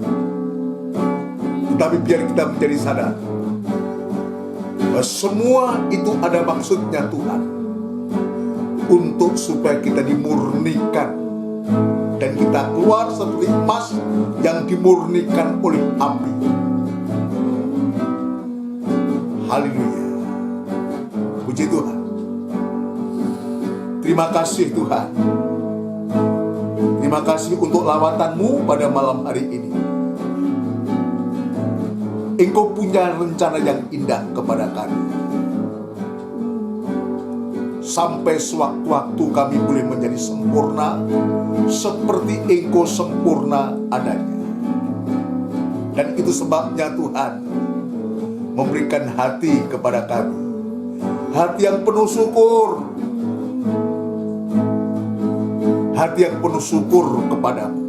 Tapi biar kita menjadi sadar bahwa semua itu ada maksudnya Tuhan, untuk supaya kita dimurnikan dan kita keluar seperti emas yang dimurnikan oleh api. Haleluya. Puji Tuhan. Terima kasih Tuhan. Terima kasih untuk lawatan-Mu pada malam hari ini. Engkau punya rencana yang indah kepada kami. Sampai sewaktu-waktu kami boleh menjadi sempurna seperti Engkau sempurna adanya. Dan itu sebabnya Tuhan memberikan hati kepada kami, hati yang penuh syukur, hati yang penuh syukur kepadamu.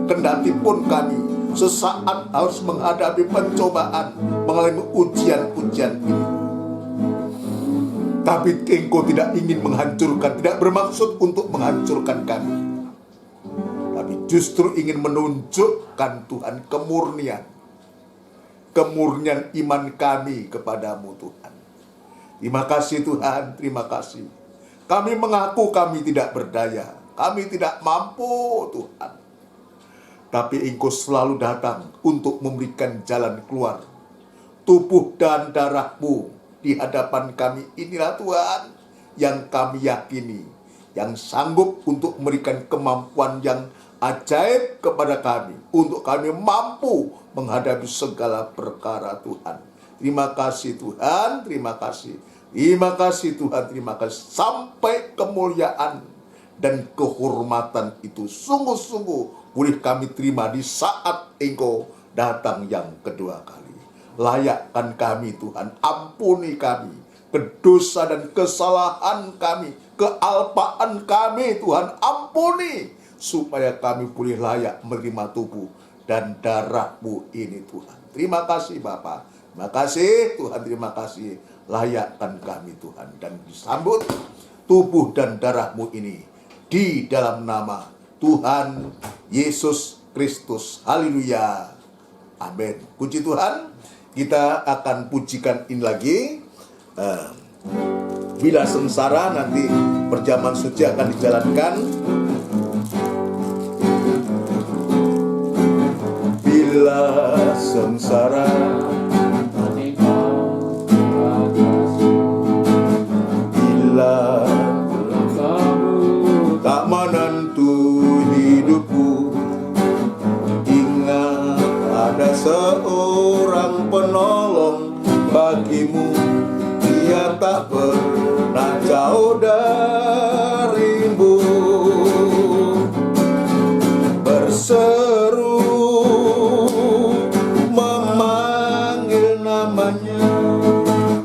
Kendati pun kami sesaat harus menghadapi pencobaan, mengalami ujian-ujian ini, tapi Engkau tidak ingin menghancurkan, tidak bermaksud untuk menghancurkan kami, tapi justru ingin menunjukkan Tuhan kemurnian iman kami kepadamu Tuhan. Terima kasih Tuhan, terima kasih. Kami mengaku kami tidak berdaya, Kami tidak mampu, Tuhan. Tapi Engkau selalu datang untuk memberikan jalan keluar. Tubuh dan darah-Mu di hadapan kami inilah Tuhan yang kami yakini, yang sanggup untuk memberikan kemampuan yang ajaib kepada kami, untuk kami mampu menghadapi segala perkara Tuhan. Terima kasih Tuhan, terima kasih. Terima kasih Tuhan, terima kasih. Sampai kemuliaan dan kehormatan itu sungguh-sungguh boleh kami terima di saat Engkau datang yang kedua kali. Layakkan kami Tuhan, ampuni kami kedosa dan kesalahan kami, kealpaan kami Tuhan, ampuni, supaya kami boleh layak menerima tubuh dan darah-Mu ini Tuhan. Terima kasih Bapa, terima kasih Tuhan, terima kasih. Layakkan kami Tuhan, dan disambut tubuh dan darah-Mu ini di dalam nama Tuhan Yesus Kristus. Haleluya, amin. Puji Tuhan. Kita akan pujikan ini lagi. Bila sengsara, nanti perjamuan suci akan dijalankan. Bila sengsara, bila tak menentu hidupku, ingat ada seorang penolong bagimu. Dia tak pernah jauh darimu. Berseru memanggil namanya,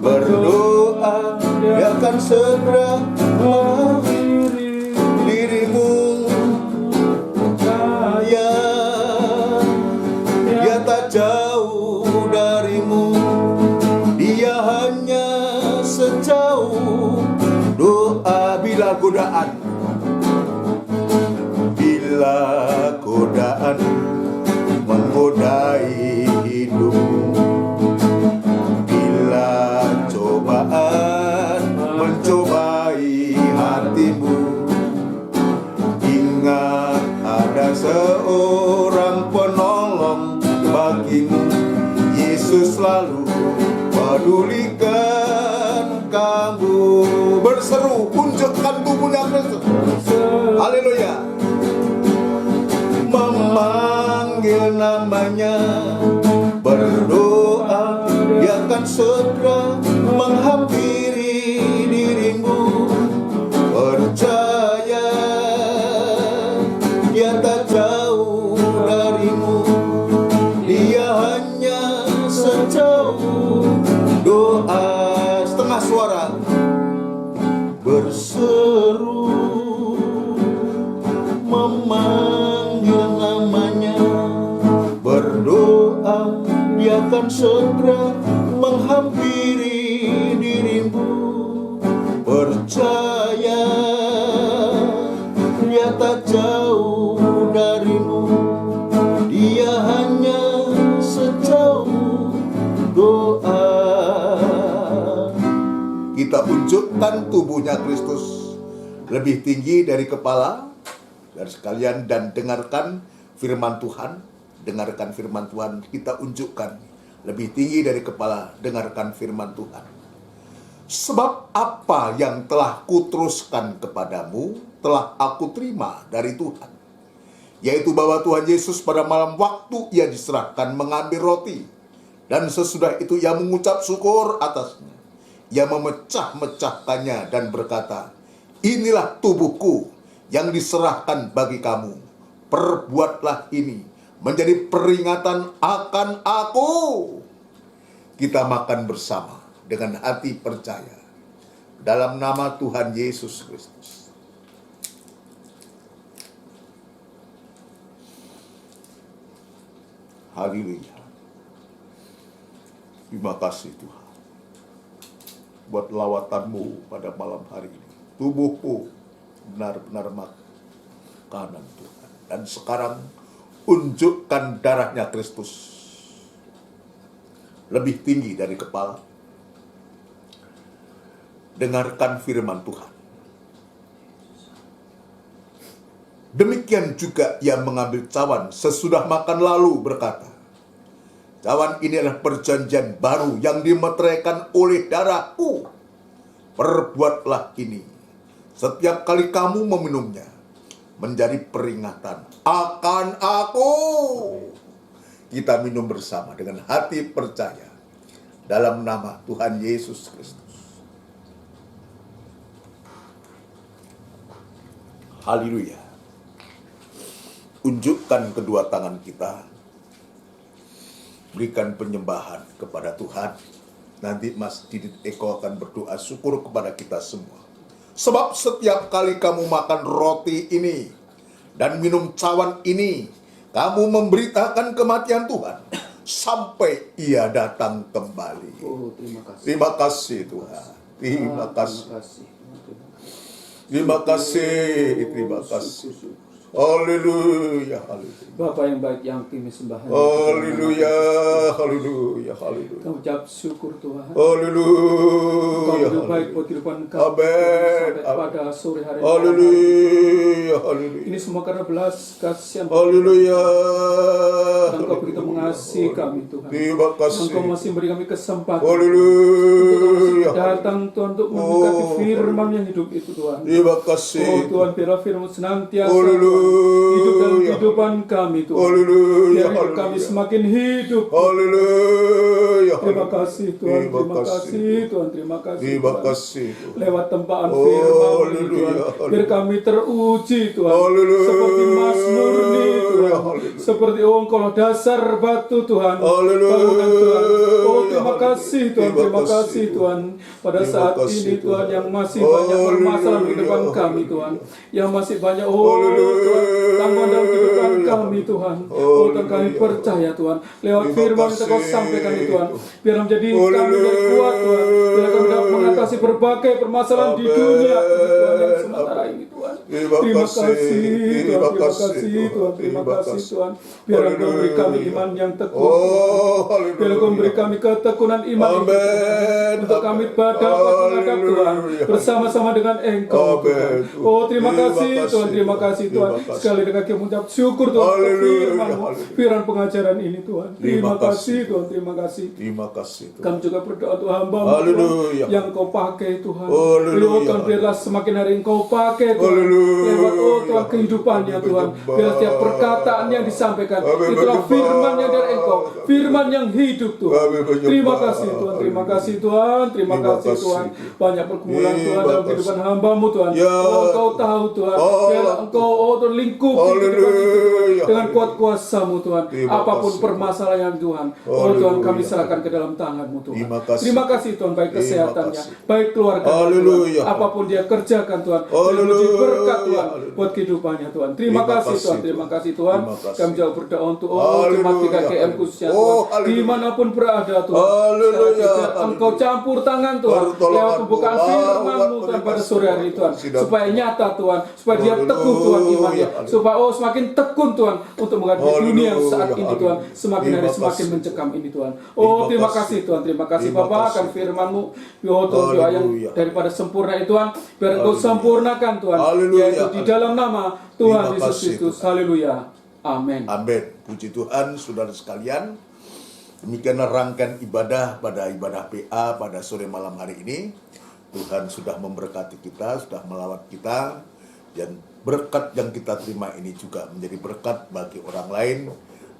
berdoa dia akan segera mengakhiri dirimu. Dia tak jauh darimu, dia hanya sejauh doa. Bila godaan, bila godaan menggodai hidupmu, bila cobaan mencobai hatimu, ingat ada seorang penolong bagimu. Yesus selalu pedulikan kamu. Berseru, unjukkan tubuhnya Kristus. Haleluya. Memanggil namanya, berdoa, dia akan segera menghampiri dirimu. Percaya, dia tak jauh darimu, dia hanya sejauh doa. Setengah suara berseru, memanggil namanya, berdoa, dia akan segera menghampiri dirimu. Percaya, dia tak jauh darimu, dia hanya sejauh doa. Kita unjukkan tubuhnya Kristus lebih tinggi dari kepala, dari sekalian, dan dengarkan firman Tuhan. Dengarkan firman Tuhan, kita unjukkan lebih tinggi dari kepala. Dengarkan firman Tuhan. Sebab apa yang telah kuteruskan kepadamu telah aku terima dari Tuhan, yaitu bahwa Tuhan Yesus pada malam waktu ia diserahkan mengambil roti, dan sesudah itu ia mengucap syukur atasnya. Ia memecah-mecahkannya dan berkata, inilah tubuhku yang diserahkan bagi kamu. Perbuatlah ini menjadi peringatan akan aku. Kita makan bersama dengan hati percaya dalam nama Tuhan Yesus Kristus. Haleluya. Terima kasih Tuhan buat lawatanmu pada malam hari ini. Tubuhku benar-benar makanan Tuhan. Dan sekarang unjukkan darahnya Kristus lebih tinggi dari kepala. Dengarkan firman Tuhan. Demikian juga ia mengambil cawan sesudah makan lalu berkata, cawan ini adalah perjanjian baru yang dimeteraikan oleh darahku. Perbuatlah ini setiap kali kamu meminumnya, menjadi peringatan akan aku. Kita minum bersama dengan hati percaya dalam nama Tuhan Yesus Kristus. Haleluya. Unjukkan kedua tangan kita, berikan penyembahan kepada Tuhan. Nanti Mas Didit Eko akan berdoa syukur kepada kita semua. Sebab setiap kali kamu makan roti ini dan minum cawan ini, kamu memberitakan kematian Tuhan sampai ia datang kembali. Oh, terima kasih. Terima kasih Tuhan. Terima kasih. Terima kasih. Terima kasih. Terima kasih. Haleluya, haleluya. Bapa yang baik yang kami sembah. Haleluya, haleluya, haleluya. Kami ucap syukur Tuhan. Haleluya. Kau lebih baik buat kehidupan kami Amen. sampai pada sore hari ini. Haleluya, haleluya. Ini semua karena belas kasihan. Haleluya. Dan Kau begitu mengasihi kami Tuhan. Terima Dan Kau kasih. masih beri kami kesempatan. Haleluya. Datang Tuhan untuk mendekati firman yang hidup itu Tuhan. Terima Oh kasih. Tuhan, biarlah firman senantiasa Haleluya. hidup dalam kehidupan kami Tuhan. Haleluya. Biar hidup kami semakin hidup. Haleluya. Terima kasih Tuhan, Terima terima kasih Tuhan, terima kasih Terima Tuhan. kasih. Lewat tempaan Oh, firman ini haleluya, Tuhan, biar kami teruji Tuhan. Haleluya. Seperti Mazmur ini Tuhan, Haleluya. seperti engkau dasar batu Tuhan. Haleluya. Bangunan Tuhan. Oh terima kasih Tuhan, Terima terima kasih, kasih Tuhan. Pada Terima saat kasih, ini Tuhan Tuhan. yang masih banyak permasalahan di depan Haleluya. kami Tuhan, yang masih banyak Haleluya. Tuhan tanggungan dalam kehidupan kami Tuhan. Oh Tuhan kami percaya Tuhan, lewat Terima firman yang Kau kasih. sampaikan itu Tuhan, biar menjadi kami Haleluya. menjadi kuat Tuhan, biar kami dapat mengatasi berbagai permasalahan di Amen. dunia Tuhan yang sementara ini Tuhan. Terima Terima kasih. kasih Tuhan, Terima terima kasih, kasih Tuhan. Tuhan, terima Terima kasih kasih. Tuhan. Biar Engkau beri kami Haleluya. iman yang teguh. Oh, Biar Engkau beri haleluya. kami ketekunan iman itu, Amen. untuk kami dapat Haleluya. menghadap Tuhan bersama-sama dengan Engkau Amen. Tuhan. Oh terima Terima kasih kasih, Tuhan, terima Tuhan. kasih Tuhan. Terima kasih. Sekali lagi kami mengucap syukur Tuhan untuk Haleluya. firman-Mu, Haleluya. firman pengajaran ini Tuhan. Terima Terima kasih kasih, Tuhan, terima kasih. Terima kasih Tuhan. Kami juga berdoa untuk hamba-Mu Haleluya. Tuhan, yang Kau pakai Tuhan. Haleluya. Lewat Tuhan, biarlah semakin hari Engkau pakai Tuhan. Haleluya. Lewat oh Tuhan kehidupannya Tuhan. Biar setiap perkataan yang disampaikan itulah firman yang dari Engkau, firman yang hidup Tuhan. Terima kasih Tuhan, terima kasih Tuhan, terima kasih Tuhan. Banyak pergumulan Tuhan dalam kehidupan hamba-Mu Tuhan. Ya. Oh Engkau tahu Tuhan. Biar Engkau oh Tuhan lingkupi kehidupan itu Haleluya. Tuhan, dengan kuat kuasa-Mu Tuhan. Terima Apapun kasih. permasalahan Tuhan, oh Tuhan kami Haleluya. serahkan ke dalam tangan-Mu Tuhan. Terima kasih. Terima kasih Tuhan, baik Terima kesehatannya, kasih. baik keluarga Haleluya. Tuhan. Apapun dia kerjakan Tuhan, Haleluya. menjadi berkat Tuhan Haleluya. buat kehidupannya Tuhan. Terima Terima kasih kasih, Tuhan, terima Tuhan. kasih Tuhan. Terima kasih. Kami jauh berdoa untuk Haleluya. jemaat GKKM khususnya Oh, Tuhan, haleluya. dimanapun berada Tuhan. Haleluya. Sekali lagi, biar Engkau campur tangan Tuhan, Pertolongan lewat pembukaan Tuhan. firman-Mu Tuhan pada sore hari Tuhan, supaya nyata Tuhan, supaya dia Haleluya. teguh Tuhan imannya, Haleluya. supaya semakin tekun Tuhan untuk menghadapi dunia yang saat Haleluya. ini Tuhan, semakin hari Terima semakin kasih. mencekam ini Tuhan. Oh terima kasih Tuhan, terima kasih Terima Bapa kasih. akan firman-Mu. Ya Tuhan, doa yang Haleluya. daripada sempurna itu Tuhan, biar Engkau Haleluya. sempurnakan Tuhan, Haleluya. yaitu di dalam nama Tuhan Terima Yesus kasih, Kristus. Haleluya. Amin. Amin. Puji Tuhan, saudara sekalian. Demikianlah rangkaian ibadah pada ibadah PA pada sore malam hari ini. Tuhan sudah memberkati kita, sudah melawat kita. Dan berkat yang kita terima ini juga menjadi berkat bagi orang lain.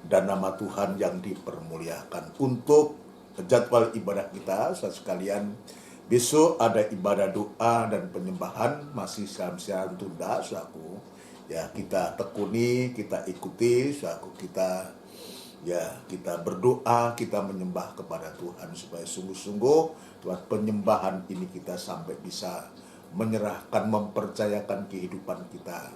Dan nama Tuhan yang dipermuliakan. Untuk jadwal ibadah kita, saudara sekalian, besok ada ibadah doa dan penyembahan, masih siaran tunda, saudaraku. Ya, kita tekuni, kita ikuti, saudaraku, kita berdoa, kita menyembah kepada Tuhan supaya sungguh-sungguh lewat penyembahan ini kita sampai bisa menyerahkan, mempercayakan kehidupan kita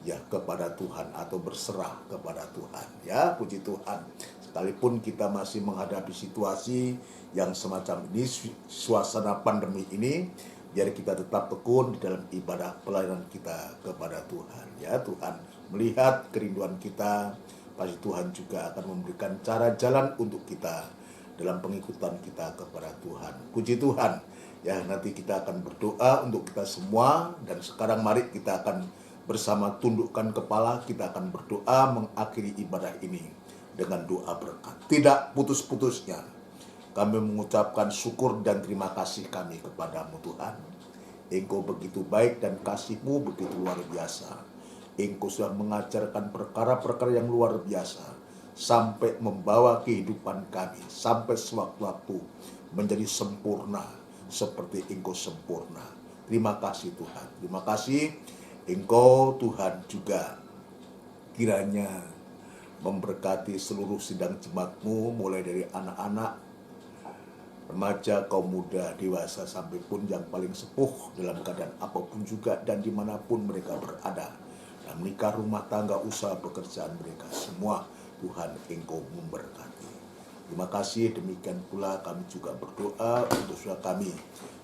ya kepada Tuhan atau berserah kepada Tuhan. Ya, puji Tuhan. Sekalipun kita masih menghadapi situasi yang semacam ini, suasana pandemi ini, biar kita tetap tekun di dalam ibadah pelayanan kita kepada Tuhan. Ya, Tuhan melihat kerinduan kita, pasti Tuhan juga akan memberikan cara jalan untuk kita dalam pengikutan kita kepada Tuhan. Puji Tuhan. Ya, nanti kita akan berdoa untuk kita semua, dan sekarang mari kita akan bersama tundukkan kepala kita akan berdoa mengakhiri ibadah ini dengan doa berkat. Tidak putus-putusnya kami mengucapkan syukur dan terima kasih kami kepadamu Tuhan. Engkau begitu baik dan kasih-Mu begitu luar biasa. Engkau sudah mengajarkan perkara-perkara yang luar biasa sampai membawa kehidupan kami sampai sewaktu-waktu menjadi sempurna seperti Engkau sempurna. Terima kasih Tuhan. Terima kasih Engkau Tuhan juga kiranya memberkati seluruh sidang jemaat-Mu mulai dari anak-anak, remaja, kaum muda, dewasa, sampai pun yang paling sepuh dalam keadaan apapun juga dan dimanapun mereka berada. Dan menikah, rumah tangga, usaha, pekerjaan mereka semua Tuhan Engkau memberkati. Terima kasih. Demikian pula kami juga berdoa untuk saudara kami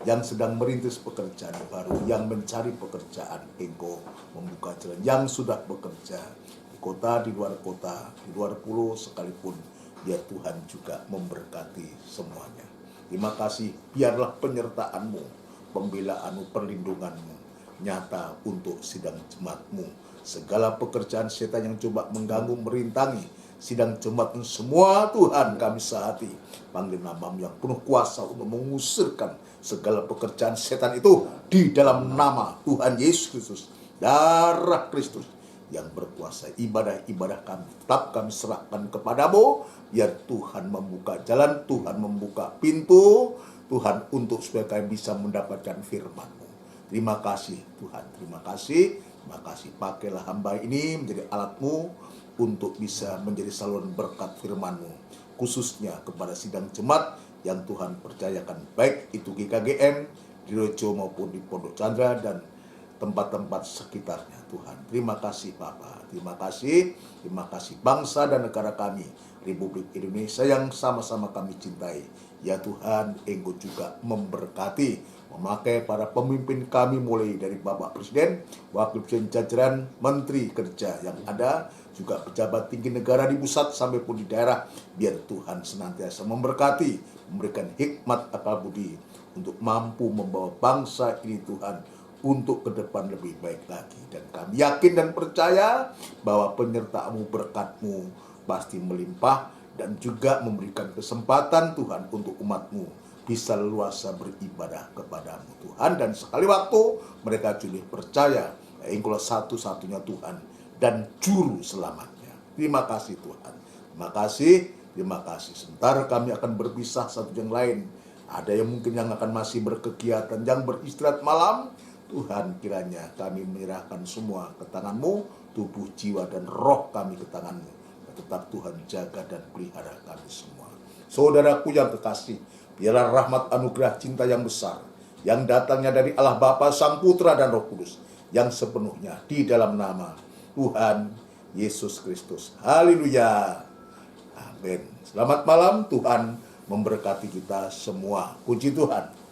yang sedang merintis pekerjaan baru, yang mencari pekerjaan, Engkau membuka jalan, yang sudah bekerja di kota, di luar kota, di luar pulau sekalipun, biar Tuhan juga memberkati semuanya. Terima kasih, biarlah penyertaan-Mu, pembelaan-Mu, perlindungan-Mu nyata untuk sidang jemaat-Mu. Segala pekerjaan setan yang coba mengganggu, merintangi sidang jemaat-Mu semua Tuhan kami sehati. Panggil nama-Mu yang penuh kuasa untuk mengusirkan segala pekerjaan setan itu di dalam nama Tuhan Yesus Kristus. Darah Kristus yang berkuasa. Ibadah-ibadah kami tetap kami serahkan kepadamu, biar Tuhan membuka jalan, Tuhan membuka pintu, Tuhan untuk supaya kami bisa mendapatkan firman-Mu. Terima kasih Tuhan, terima kasih. Terima kasih, pakailah hamba ini menjadi alat-Mu untuk bisa menjadi saluran berkat firman-Mu, khususnya kepada sidang jemaat yang Tuhan percayakan, baik itu GKGM, di Rojo maupun di Pondok Chandra dan tempat-tempat sekitarnya Tuhan. Terima kasih Bapa, terima kasih bangsa dan negara kami, Republik Indonesia yang sama-sama kami cintai. Ya Tuhan, Engkau juga memberkati, memakai para pemimpin kami mulai dari Bapak Presiden, Wakil Presiden, jajaran Menteri Kerja yang ada, juga pejabat tinggi negara di pusat sampai pun di daerah, biar Tuhan senantiasa memberkati, memberikan hikmat akal budi untuk mampu membawa bangsa ini Tuhan untuk ke depan lebih baik lagi. Dan kami yakin dan percaya bahwa penyertaan-Mu, berkat-Mu pasti melimpah dan juga memberikan kesempatan Tuhan untuk umat-Mu bisa leluasa beribadah kepadamu Tuhan. Dan sekali waktu mereka juli percaya Engkaulah satu-satunya Tuhan dan juru selamatnya. Terima kasih Tuhan. Terima kasih. Terima kasih. Sebentar kami akan berpisah satu yang lain. Ada yang mungkin yang akan masih berkegiatan, yang beristirahat malam. Tuhan, kiranya kami menyerahkan semua ke tangan-Mu, tubuh, jiwa, dan roh kami ke tangan-Mu. Tetap Tuhan jaga dan pelihara kami semua. Saudaraku yang kekasih, biarlah rahmat anugerah cinta yang besar, yang datangnya dari Allah Bapa, Sang Putra, dan Roh Kudus, yang sepenuhnya di dalam nama Tuhan Yesus Kristus. Haleluya. Amin. Selamat malam, Tuhan memberkati kita semua. Puji Tuhan.